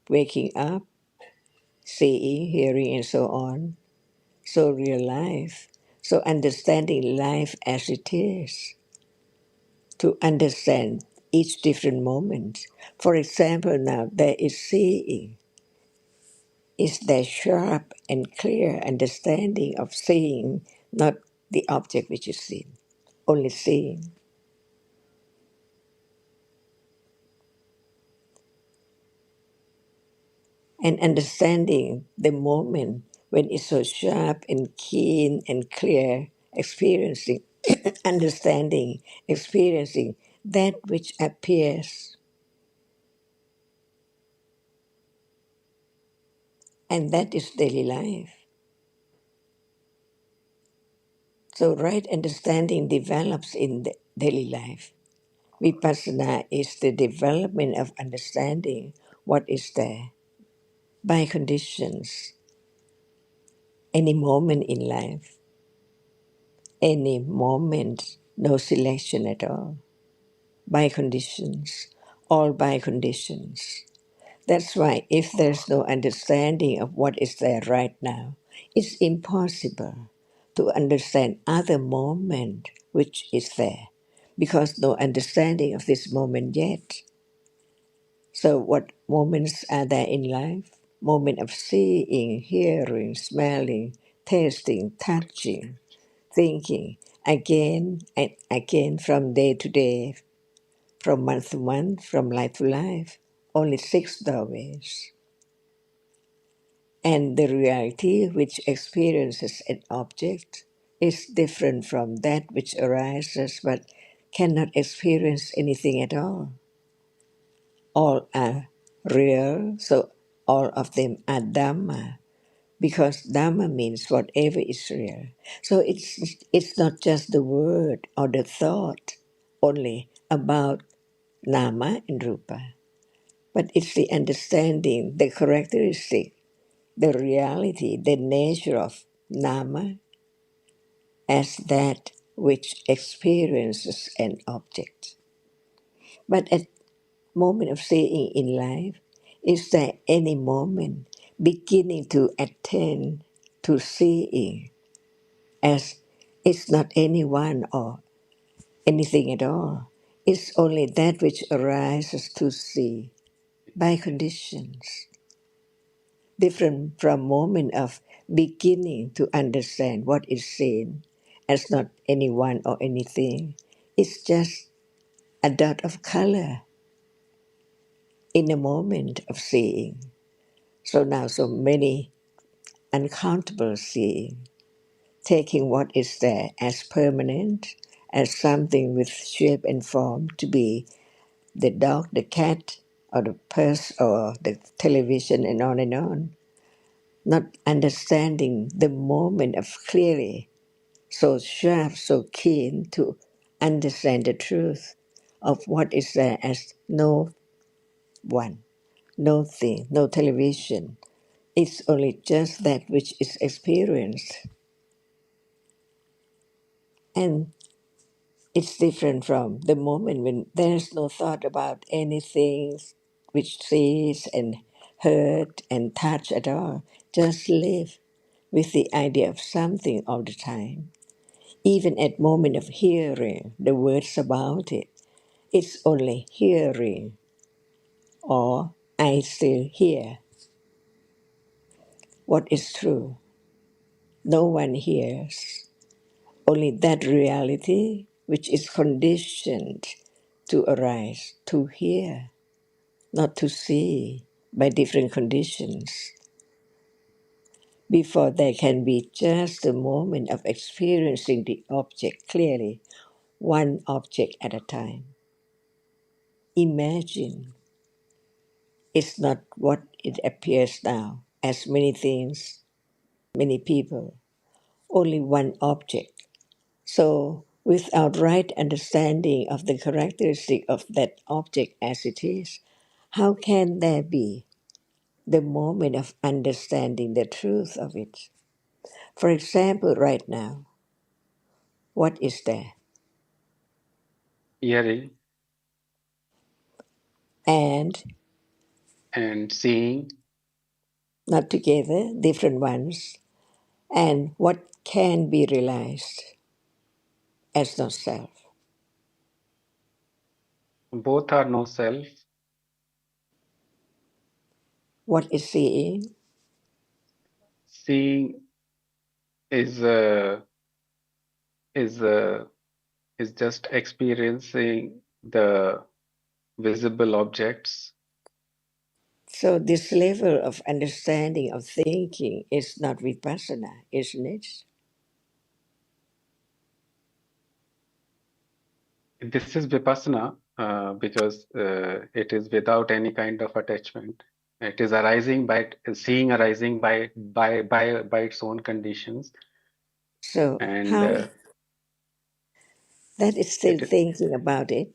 waking up, seeing, hearing, and so on. So real life. So understanding life as it is, to understand each different moment. For example, now there is seeing. Is there sharp and clear understanding of seeing, not the object which is seen, only seeing. And understanding the moment when it's so sharp and keen and clear, experiencing, understanding, experiencing that which appears. And that is daily life. So right understanding develops in the daily life. Vipassana is the development of understanding what is there by conditions, any moment in life, any moment, no selection at all, by conditions, all by conditions. That's why if there's no understanding of what is there right now, it's impossible to understand other moment which is there because no understanding of this moment yet. So what moments are there in life? Moment of seeing, hearing, smelling, tasting, touching, thinking, again and again from day to day, from month to month, from life to life. Only 6 doorways. And the reality which experiences an object is different from that which arises but cannot experience anything at all. All are real, so all of them are Dhamma, because Dhamma means whatever is real. So it's not just the word or the thought only about Nama and Rupa, but it's the understanding, the characteristic, the reality, the nature of Nama as that which experiences an object. But at moment of seeing in life, is there any moment beginning to attend to seeing as it's not anyone or anything at all. It's only that which arises to see by conditions, different from moment of beginning to understand what is seen as not anyone or anything. It's just a dot of color in a moment of seeing. So now so many uncountable seeing, taking what is there as permanent, as something with shape and form to be the dog, the cat, or the purse, or the television, and on and on. Not understanding the moment of clearly, so sharp, so keen to understand the truth of what is there as no one, no thing, no television. It's only just that which is experienced. And it's different from the moment when there's no thought about anything which sees and heard and touch at all. Just live with the idea of something all the time. Even at moment of hearing the words about it, it's only hearing or I still hear what is true. No one hears. Only that reality which is conditioned to arise, to hear, not to see by different conditions. Before there can be just a moment of experiencing the object clearly, one object at a time. Imagine it's not what it appears now, as many things, many people, only one object. So, without right understanding of the characteristic of that object as it is, how can there be the moment of understanding the truth of it? For example, right now, what is there? Hearing And and seeing, not together, different ones. And what can be realized as not self? both are no self. What is seeing? Seeing is uh, is uh, is just experiencing the visible objects. So this level of understanding of thinking is not vipassana, isn't it? This is vipassana because it is without any kind of attachment. It is arising by seeing arising by its own conditions, So and how that is still it thinking about it,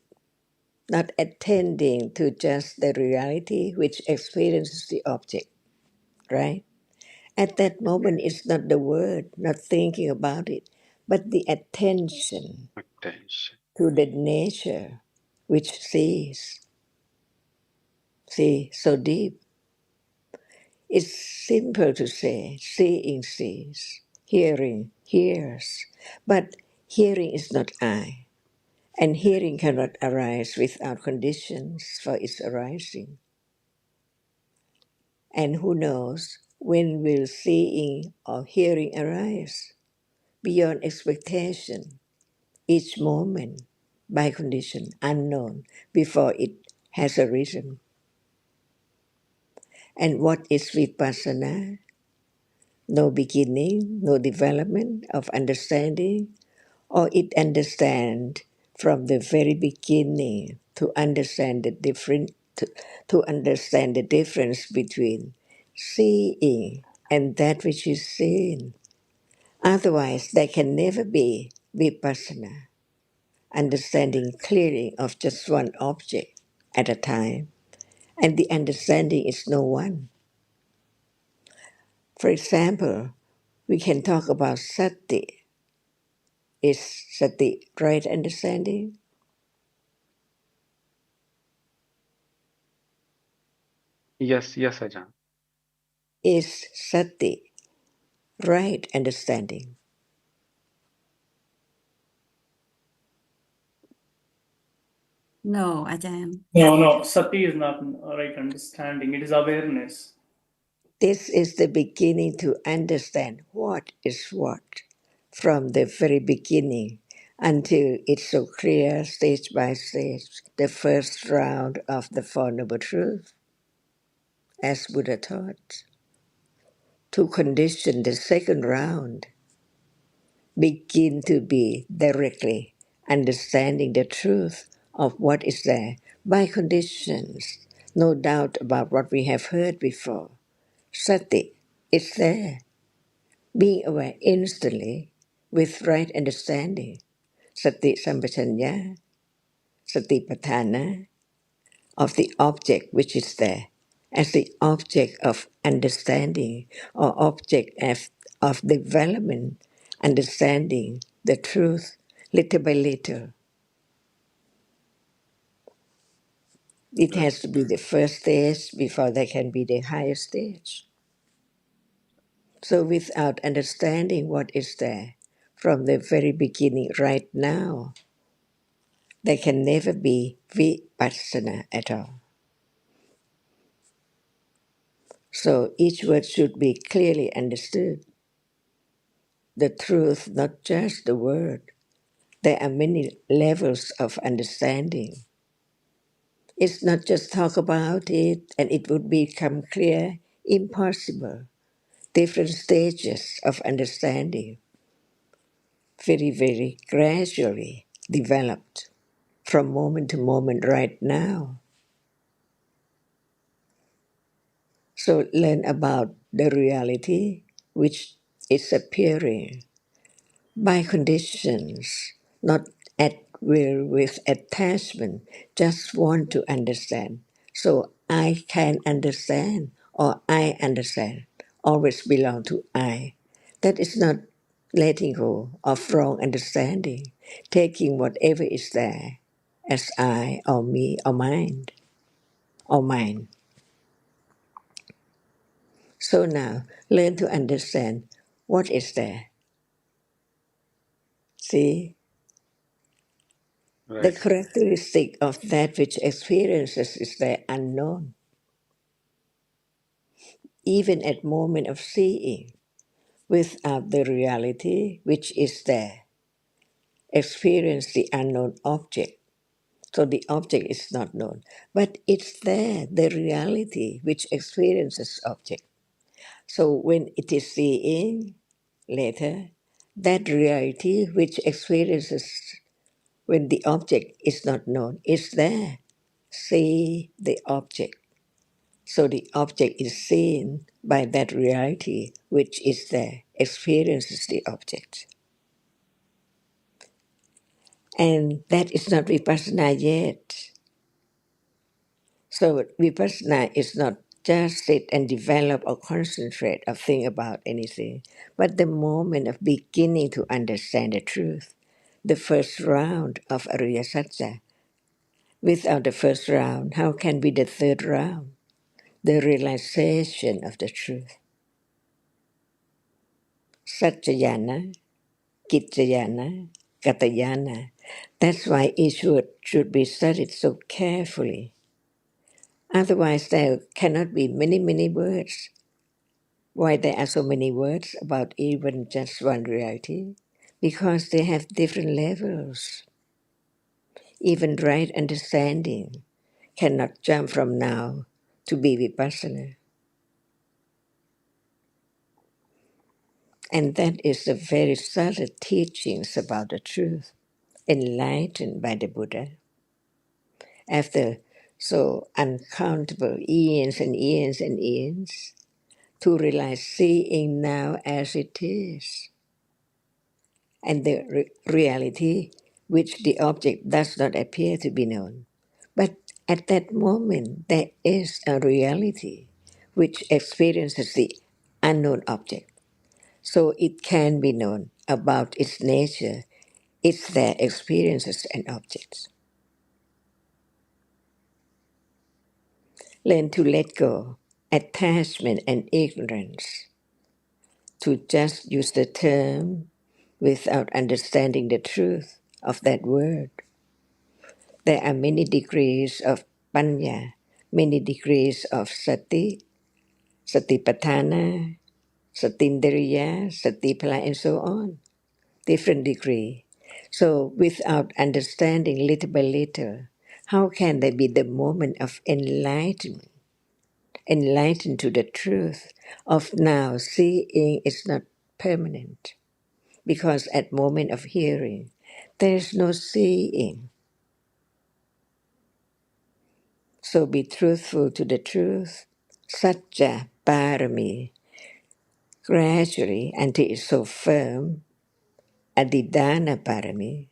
not attending to just the reality which experiences the object, right? At that moment, it's not the word, not thinking about it, but the attention attention. to the nature which sees. See, so deep. It's simple to say, seeing sees, hearing hears, but hearing is not I, and hearing cannot arise without conditions for its arising. And who knows when will seeing or hearing arise beyond expectation, each moment by condition unknown before it has arisen. And what is vipassana? No beginning, no development of understanding, or it understand from the very beginning to understand the to understand the difference between seeing and that which is seen. Otherwise, there can never be vipassana, understanding clearly of just one object at a time, and the understanding is no one. For example, we can talk about sati. Is sati right understanding? Yes, yes, Ajahn. Is sati right understanding? No, Ajahn. No, sati is not right understanding. It is awareness. This is the beginning to understand what is what from the very beginning until it's so clear stage by stage. The first round of the Four Noble Truths, as Buddha taught, to condition the second round, begin to be directly understanding the truth of what is there by conditions. No doubt about what we have heard before. Sati is there, being aware instantly with right understanding. Sati sampajanya, sati patthana, of the object which is there, as the object of understanding or object of development, understanding the truth little by little. It Right. has to be the first stage before there can be the higher stage. So without understanding what is there from the very beginning right now, there can never be vipassana at all. So each word should be clearly understood. The truth, not just the word. There are many levels of understanding. It's not just talk about it and it would become clear. Impossible. Different stages of understanding, very, very gradually developed from moment to moment right now. So learn about the reality which is appearing by conditions, not at will with attachment, just want to understand. So I can understand or I understand always belong to I. That is not letting go of wrong understanding, taking whatever is there as I or me or mind or mine. So now learn to understand what is there. See? The Right. characteristic of that which experiences is the unknown. Even at moment of seeing, without the reality which is there, experience the unknown object. So the object is not known, but it's there, the reality which experiences object. So when it is seeing later, that reality which experiences when the object is not known is there. See the object. So the object is seen by that reality which is there, experiences the object. And that is not vipassana yet. So vipassana is not just sit and develop or concentrate or think about anything, but the moment of beginning to understand the truth, the first round of Ariya Satya. Without the first round, how can be the third round? The realization of the truth. Satyayana, Kitayana, Katayana. That's why each word should be studied so carefully. Otherwise, there cannot be many words. Why there are so many words about even just one reality? Because they have different levels. Even right understanding cannot jump from now to be vipassana. And that is the very subtle teachings about the truth, enlightened by the Buddha. After so uncountable eons and eons and eons, to realize seeing now as it is, and the reality which the object does not appear to be known. But at that moment, there is a reality which experiences the unknown object. So it can be known about its nature, its their experiences and objects. Learn to let go attachment and ignorance, to just use the term without understanding the truth of that word. There are many degrees of panya, many degrees of sati, satipatthana, satindriya, satipala, and so on. Different degree. So without understanding little by little, how can there be the moment of enlightenment? Enlightened to the truth of now seeing is not permanent. Because at moment of hearing, there is no seeing. So be truthful to the truth. Satya parami. Gradually, until it's so firm, adidana parami,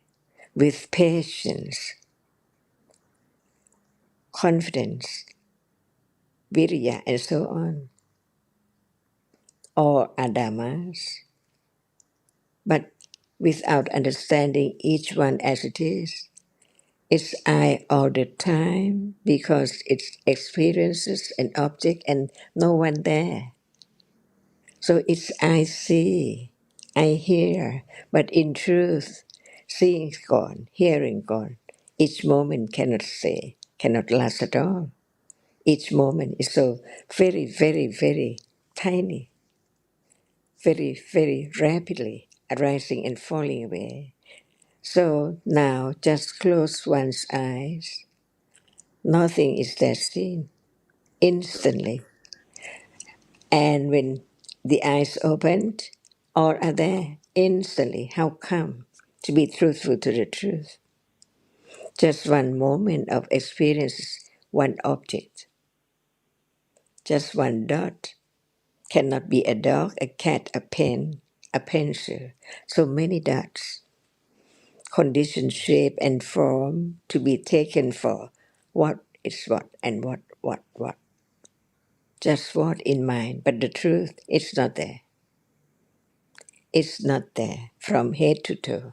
with patience, confidence, virya, and so on, or adamas, but without understanding each one as it is. It's I all the time because it's experiences an object and no one there. So it's I see, I hear, but in truth, seeing is gone, hearing gone. Each moment cannot say, cannot last at all. Each moment is so very tiny, very rapidly arising and falling away. So now just close one's eyes. Nothing is there seen instantly. And when the eyes opened, all are there instantly. How come? To be truthful to the truth. Just one moment of experience, one object. Just one dot. Cannot be a dog, a cat, a pen, a pencil. So many dots. Condition, shape, and form to be taken for what is what and what. Just what in mind, but the truth is not there. It's not there from head to toe.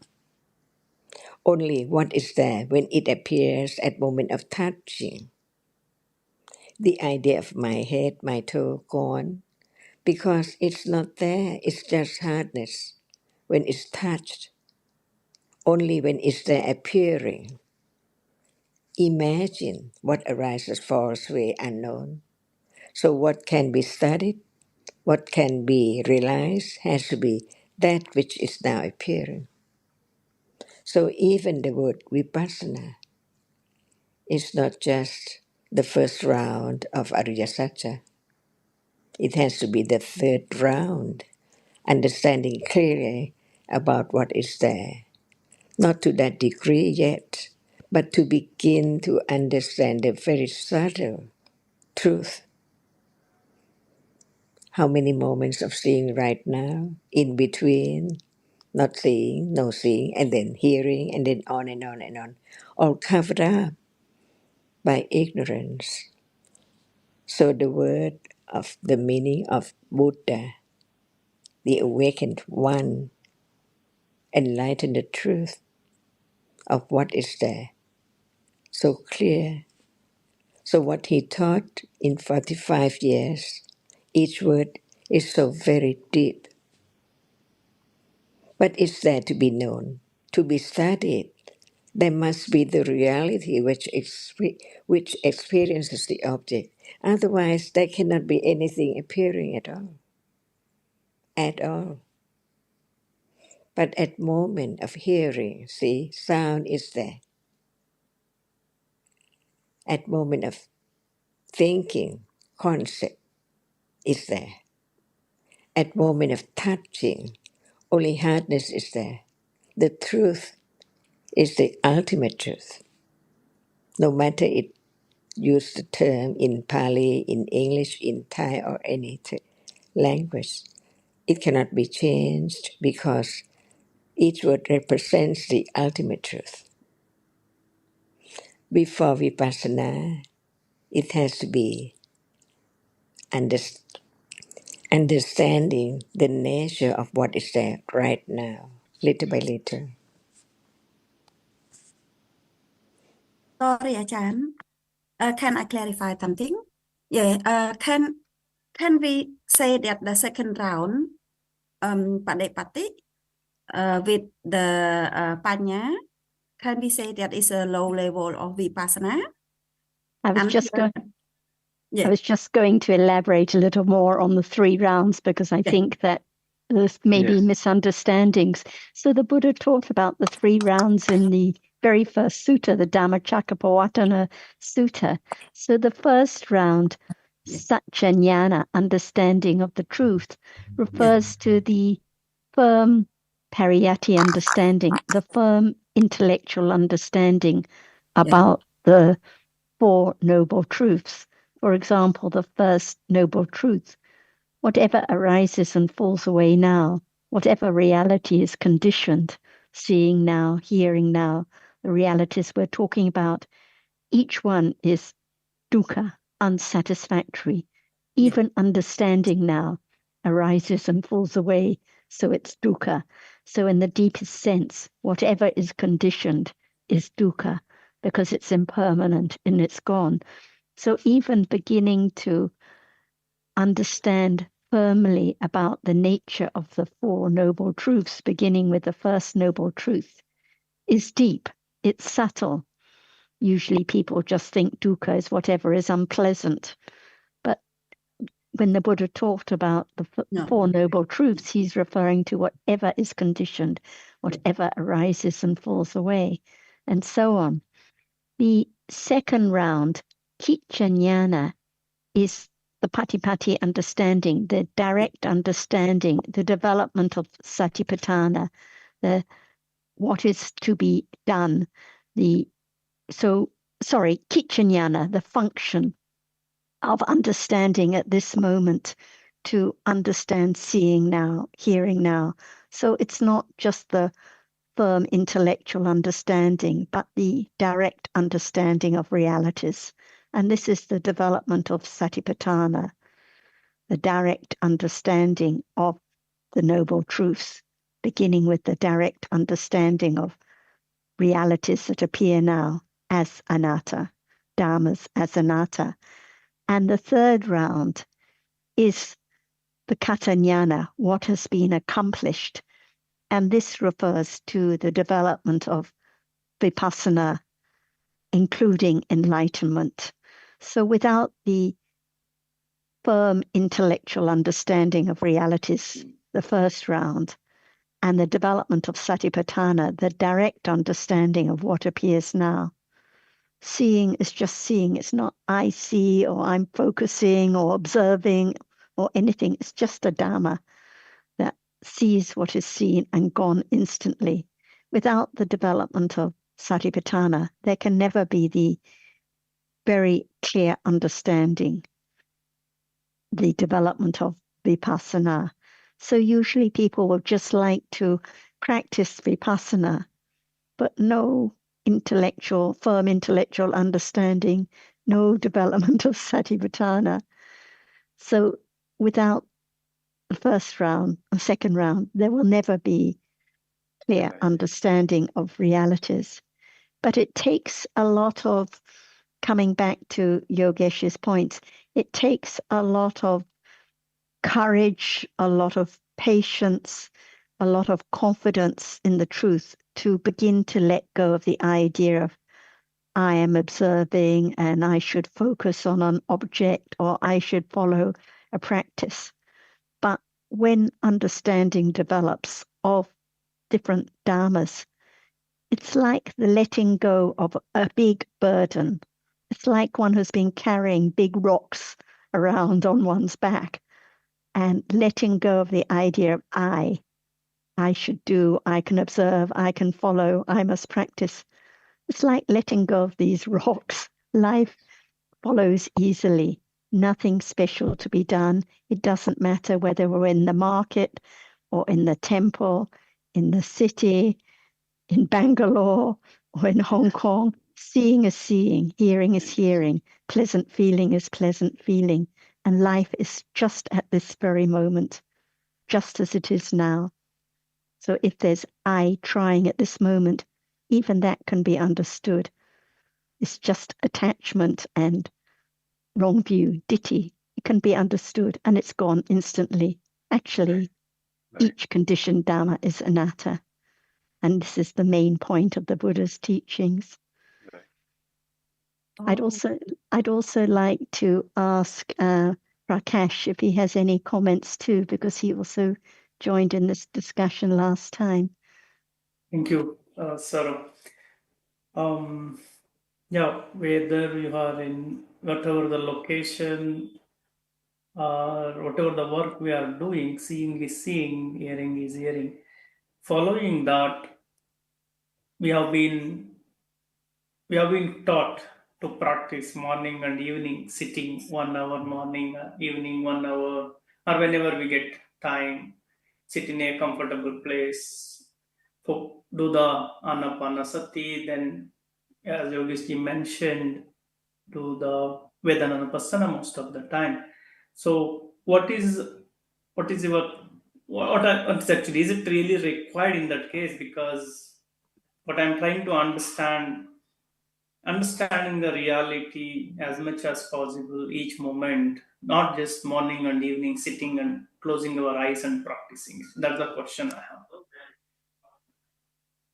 Only what is there when it appears at moment of touching. The idea of my head, my toe gone, because it's not there, it's just hardness when it's touched. Only when it's there appearing. Imagine what arises far away unknown. So what can be studied, what can be realized has to be that which is now appearing. So even the word vipassana is not just the first round of Ariya Satya. It has to be the third round, understanding clearly about what is there. Not to that degree yet, but to begin to understand the very subtle truth. How many moments of seeing right now, in between, not seeing, no seeing, and then hearing, and then on and on and on, all covered up by ignorance. So the word of the meaning of Buddha, the awakened one, enlightened the truth of what is there. So clear. So what he taught in 45 years, each word is so very deep. But it's there to be known, to be studied, There must be the reality which experiences the object. Otherwise, there cannot be anything appearing at all. At all. But at moment of hearing, see, sound is there. At moment of thinking, concept is there. At moment of touching, only hardness is there. The truth is the ultimate truth. No matter it use the term in Pali, in English, in Thai, or any language, it cannot be changed because each word represents the ultimate truth. Before vipassana, it has to be understanding the nature of what is there right now, little by little. Sorry, Achan. Can I clarify something? Yeah, can we say that the second round, Padepati, with the Panya, can we say that is a low level of Vipassana? I was And just going. yeah. I was just going to elaborate a little more on the 3 rounds because I think that there's maybe Yes. misunderstandings. So the Buddha talked about the 3 rounds in the very first sutta, the Dhammacakkappavattana Sutta. So the first round, Satya Jnana, understanding of the truth, refers to the firm pariyatti understanding, the firm intellectual understanding about the 4 noble truths. For example, the first noble truth, whatever arises and falls away now, whatever reality is conditioned, seeing now, hearing now, the realities we're talking about, each one is dukkha, unsatisfactory. Even understanding now arises and falls away, so it's dukkha. So in the deepest sense, whatever is conditioned is dukkha because it's impermanent and it's gone. So even beginning to understand firmly about the nature of the 4 noble truths, beginning with the first noble truth, is deep. It's subtle. Usually people just think dukkha is whatever is unpleasant. But when the Buddha talked about the 4 noble truths, he's referring to whatever is conditioned, whatever arises and falls away, and so on. The second round, Kicca Jnana, is the Patipatti understanding, the direct understanding, the development of Satipatthana, the what is to be done, Kicca Jnana, the function of understanding at this moment, to understand seeing now, hearing now. So it's not just the firm intellectual understanding, but the direct understanding of realities. And this is the development of Satipatthana, the direct understanding of the noble truths, beginning with the direct understanding of realities that appear now as anatta, dhammas as anatta. And the third round is the kata jnana, what has been accomplished. And this refers to the development of vipassana, including enlightenment. So without the firm intellectual understanding of realities, the first round, and the development of Satipatthana, the direct understanding of what appears now, seeing is just seeing. It's not I see or I'm focusing or observing or anything. It's just a Dhamma that sees what is seen and gone instantly. Without the development of Satipatthana, there can never be the very clear understanding, the development of vipassana. So usually people will just like to practice vipassana, but no firm intellectual understanding, no development of satipatthana. So without the first round, the second round, there will never be clear understanding of realities. But it takes a lot of, coming back to Yogesh's points, it takes a lot of courage, a lot of patience, a lot of confidence in the truth to begin to let go of the idea of I am observing and I should focus on an object or I should follow a practice. But when understanding develops of different dharmas, it's like the letting go of a big burden. It's like one who's been carrying big rocks around on one's back and letting go of the idea of I should do, I can observe, I can follow, I must practice. It's like letting go of these rocks. Life follows easily. Nothing special to be done. It doesn't matter whether we're in the market or in the temple, in the city, in Bangalore or in Hong Kong. Seeing is seeing, hearing is hearing, pleasant feeling is pleasant feeling. And life is just at this very moment, just as it is now. So if there's I trying at this moment, even that can be understood. It's just attachment and wrong view, ditthi. It can be understood and it's gone instantly. Actually, each conditioned Dhamma is anatta. And this is the main point of the Buddha's teachings. I'd also like to ask Prakash if he has any comments too, because he also joined in this discussion last time. Thank you, Sarah. Yeah, whether you are in whatever the location or whatever the work we are doing, seeing is seeing, hearing is hearing. Following that, we have been taught to practice morning and evening sitting 1 hour morning, evening 1 hour, or whenever we get time, sit in a comfortable place, do the anapanasati, then as Yogesh mentioned, do the Vedananapassana most of the time. So what is your what is actually, is it really required in that case? Because what I'm trying to understanding the reality as much as possible each moment, not just morning and evening sitting and closing our eyes and practicing. That's the question I have.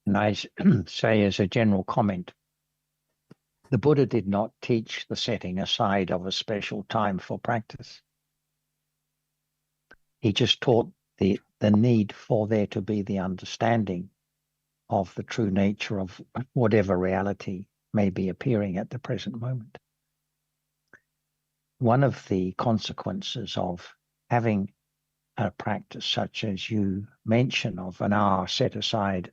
And I say as a general comment, the Buddha did not teach the setting aside of a special time for practice. He just taught the need for there to be the understanding of the true nature of whatever reality may be appearing at the present moment. One of the consequences of having a practice such as you mention of an hour set aside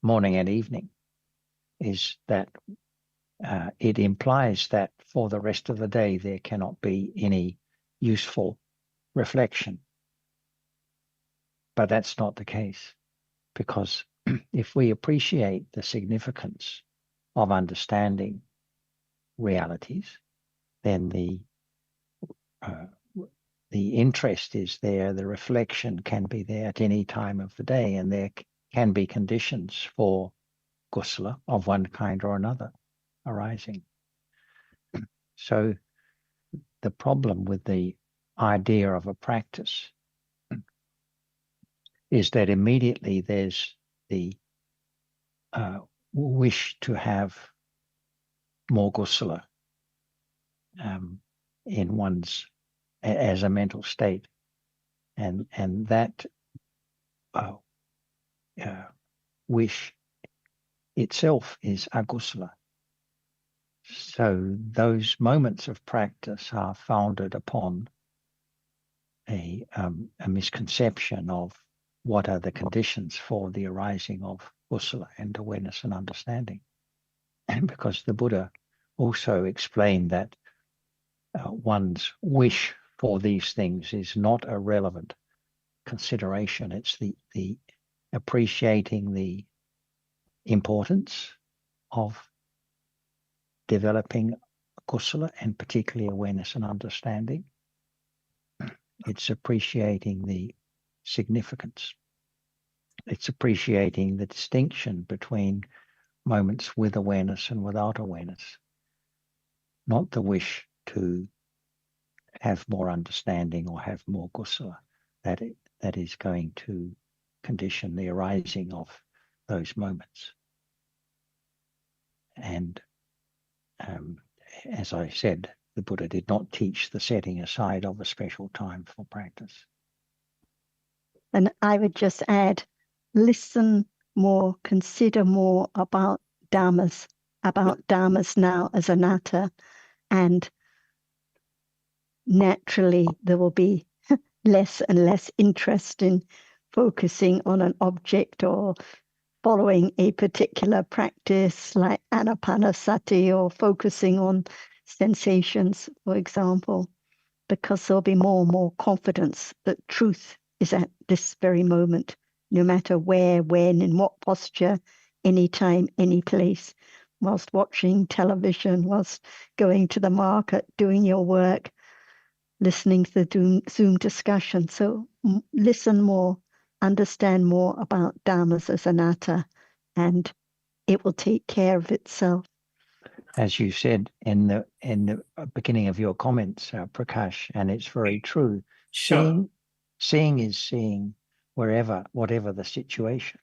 morning and evening is that it implies that for the rest of the day there cannot be any useful reflection. But that's not the case, because if we appreciate the significance of understanding realities, then the interest is there, the reflection can be there at any time of the day, and there can be conditions for kusala of one kind or another arising. So the problem with the idea of a practice is that immediately there's the wish to have more kusala in one's as a mental state, and that wish itself is akusala. So those moments of practice are founded upon a misconception of what are the conditions for the arising of kusala and awareness and understanding. And because the Buddha also explained that one's wish for these things is not a relevant consideration. It's the appreciating the importance of developing kusala and particularly awareness and understanding. It's appreciating the significance. It's appreciating the distinction between moments with awareness and without awareness, not the wish to have more understanding or have more kusala that is going to condition the arising of those moments. And as I said, the Buddha did not teach the setting aside of a special time for practice. And I would just add, listen more, consider more about dhammas now as anatta, and naturally there will be less and less interest in focusing on an object or following a particular practice like anapanasati or focusing on sensations, for example, because there'll be more and more confidence that truth is at this very moment, no matter where, when, in what posture, anytime, any place, whilst watching television, whilst going to the market, doing your work, listening to the Zoom discussion. So listen more, understand more about dhammas as anatta, and it will take care of itself. As you said in the beginning of your comments, Prakash, and it's very true. Sure. Seeing is seeing whatever the situation.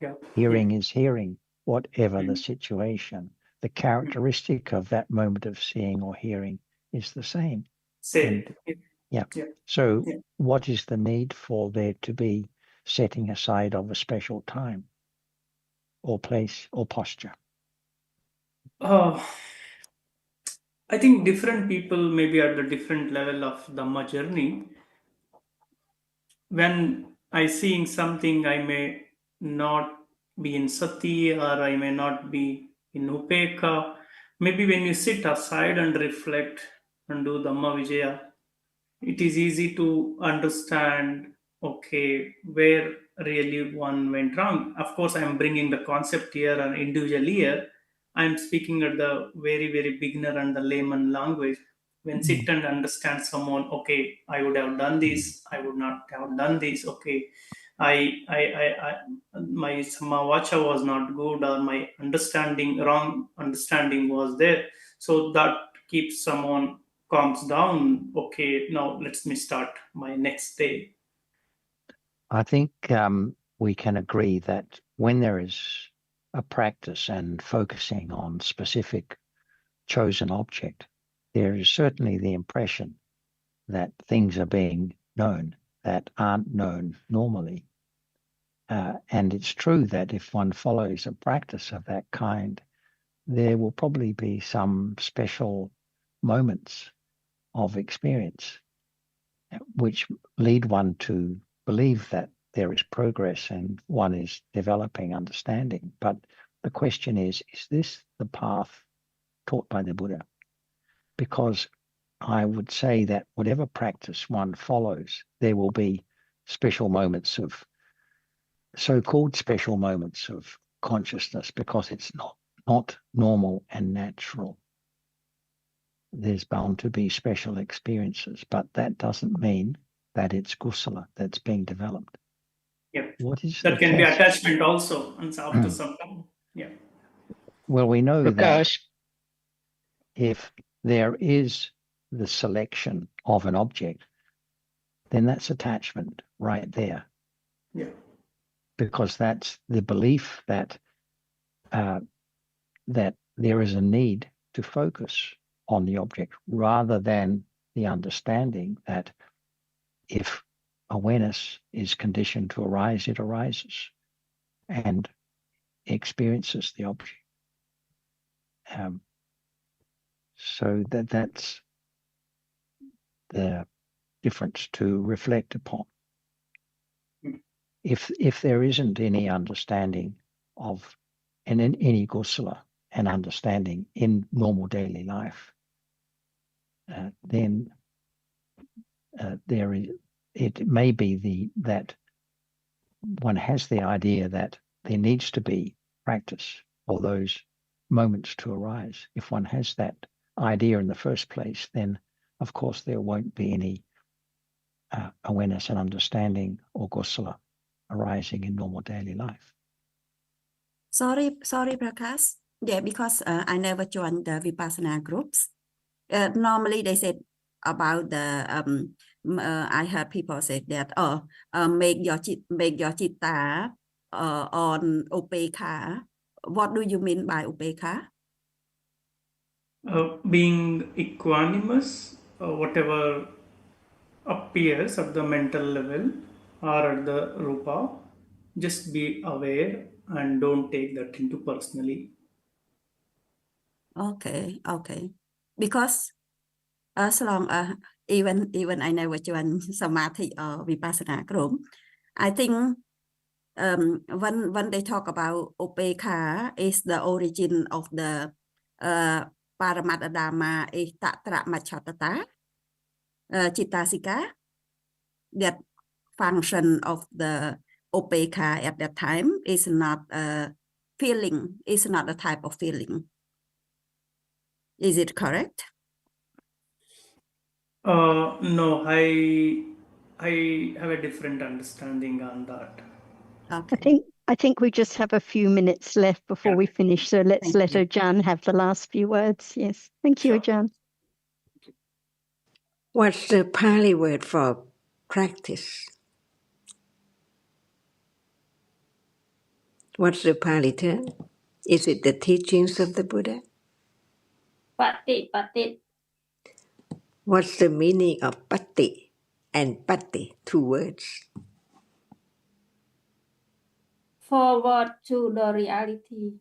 Yeah. Hearing is hearing, whatever the situation. The characteristic of that moment of seeing or hearing is the same. Same. Yeah. So what is the need for there to be setting aside of a special time or place or posture? I think different people maybe at the different level of Dhamma journey. When I seeing something, I may not be in sati or I may not be in upeka. Maybe when you sit aside and reflect and do Dhamma Vijaya, it is easy to understand, okay, where really one went wrong. Of course, I'm bringing the concept here and individual here. I'm speaking at the very, very beginner and the layman language. When sit and understand someone, okay, I would have done this, I would not have done this, okay, my samavacha was not good, or my wrong understanding was there. So that keeps someone calms down. Okay, now let me start my next day. I think we can agree that when there is a practice and focusing on specific chosen object, there is certainly the impression that things are being known that aren't known normally. And it's true that if one follows a practice of that kind, there will probably be some special moments of experience which lead one to believe that there is progress and one is developing understanding. But the question is this the path taught by the Buddha? Because I would say that whatever practice one follows, there will be special moments of so-called special moments of consciousness, because it's not normal and natural. There's bound to be special experiences, but that doesn't mean that it's kusala that's being developed. Yeah, what is that can be attachment also, and after some time. Yeah. Well, we know Prakash, that if there is the selection of an object, then that's attachment right there. Yeah. Because that's the belief that that there is a need to focus on the object, rather than the understanding that if awareness is conditioned to arise, it arises and experiences the object. So that's the difference to reflect upon. If there isn't any understanding of any kusala and understanding in normal daily life, then it may be that one has the idea that there needs to be practice for those moments to arise. If one has that idea in the first place, then of course there won't be any awareness and understanding or kusala arising in normal daily life. Sorry, Prakash. Yeah, because I never joined the Vipassana groups. Normally they said about the I heard people say that make your chitta on upekha. What do you mean by upekha? Being equanimous, whatever appears at the mental level or at the rupa, just be aware and don't take that into personally. Okay. Because as long even I never joined samadhi or vipassana group, I think when they talk about upekha is the origin of the paramattha dhamma is tatra machatata chitasika, that function of the upekha at that time is not a feeling, is not a type of feeling. Is it correct? No, I have a different understanding on that. Okay. I think we just have a few minutes left before we finish. So let's let Ajahn have the last few words. Yes. Thank you, Ajahn. What's the Pali word for practice? What's the Pali term? Is it the teachings of the Buddha? Pati. What's the meaning of pati and pati? 2 words. Forward to the reality.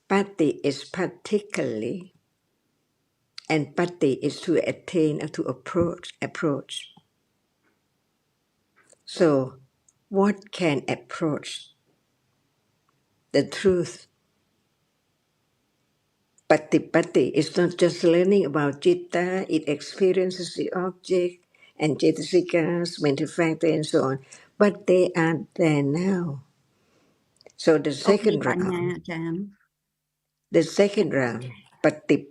Pati is particularly, and pati is to attain or to approach. So, what can approach the truth? Pati is not just learning about citta, it experiences the object and cetasikas, mental factor, and so on. But they are there now. So the second round,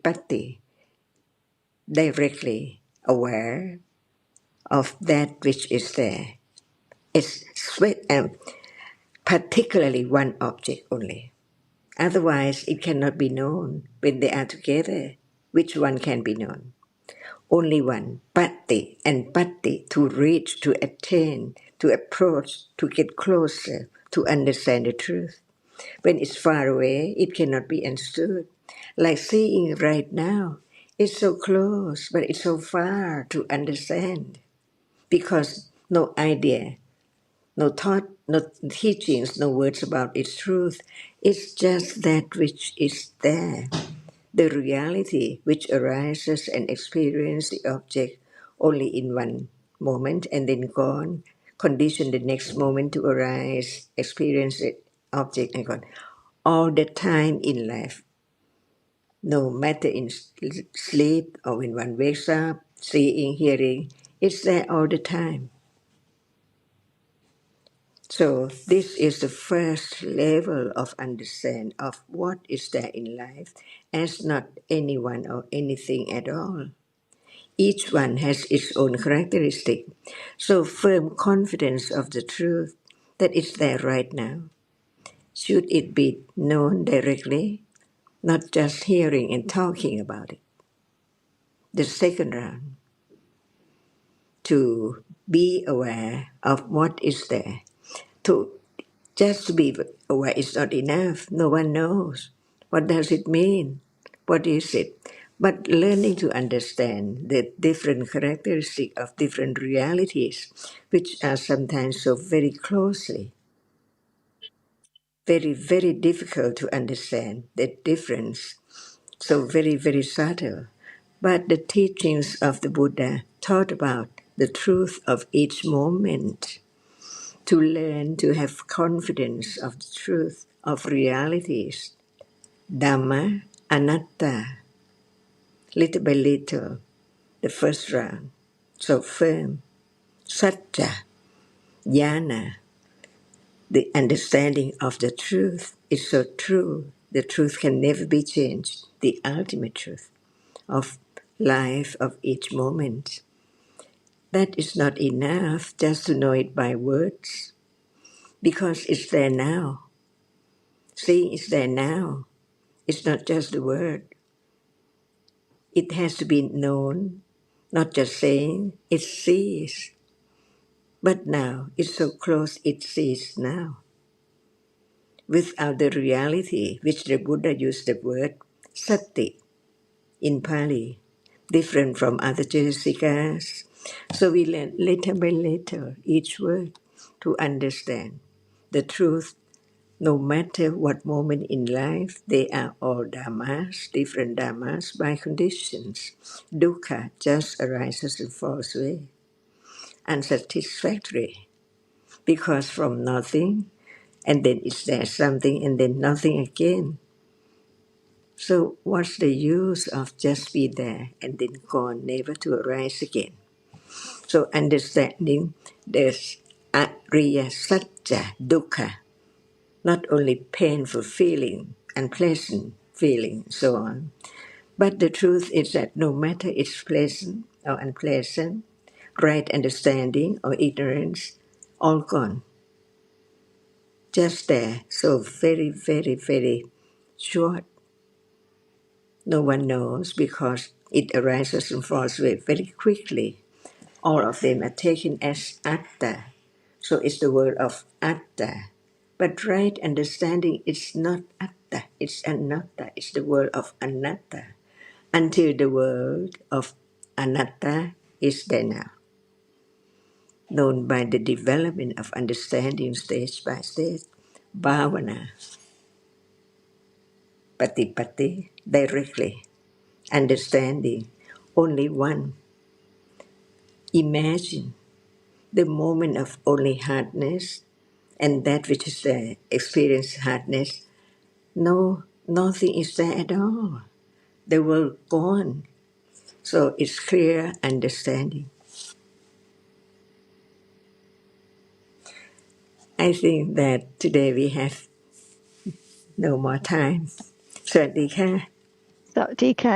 pati, directly aware of that which is there. It's particularly one object only. Otherwise, it cannot be known when they are together. Which one can be known? Only one, pati, and pati, to reach, to attain, to approach, to get closer, to understand the truth. When it's far away, it cannot be understood. Like seeing right now, it's so close, but it's so far to understand. Because no idea, no thought, no teachings, no words about its truth. It's just that which is there. The reality which arises and experiences the object only in one moment and then gone, condition the next moment to arise, experience the object and gone. All the time in life, no matter in sleep or when one wakes up, seeing, hearing, it's there all the time. So this is the first level of understanding of what is there in life as not anyone or anything at all. Each one has its own characteristic. So firm confidence of the truth that it's there right now. Should it be known directly, not just hearing and talking about it. The second round, to be aware of what is there. Just to be aware is not enough. No one knows. What does it mean? What is it? But learning to understand the different characteristics of different realities, which are sometimes so very closely, very, very difficult to understand the difference, so very, very subtle. But the teachings of the Buddha taught about the truth of each moment, to learn to have confidence of the truth of realities. Dhamma, anatta, little by little, the first round, so firm. Satya, jnana, the understanding of the truth is so true. The truth can never be changed, the ultimate truth of life of each moment. That is not enough just to know it by words, because it's there now. Seeing is there now. It's not just the word. It has to be known, not just saying. It sees. But now it's so close it sees now. Without the reality, which the Buddha used the word sati in Pali, different from other Jasikas. So we learn little by little each word to understand the truth. No matter what moment in life, they are all dhammas, different dhammas by conditions. Dukkha just arises and falls away. Unsatisfactory, because from nothing, and then is there something, and then nothing again. So what's the use of just be there and then gone, never to arise again? So understanding there's Ariya Satya Dukkha, not only painful feeling, unpleasant feeling, so on. But the truth is that no matter it's pleasant or unpleasant, right understanding or ignorance, all gone. Just there, so very, very, very short. No one knows because it arises and falls away very quickly. All of them are taken as atta. So it's the word of atta. But right understanding is not atta, it's anatta, it's the word of anatta. Until the word of anatta is there now, known by the development of understanding stage by stage, bhavana, patipati, directly, understanding, only one. Imagine the moment of only hardness and that which is there, experience hardness. No, nothing is there at all. The world gone. So it's clear understanding. I think that today we have no more time. สวัสดีค่ะ สวัสดีค่ะ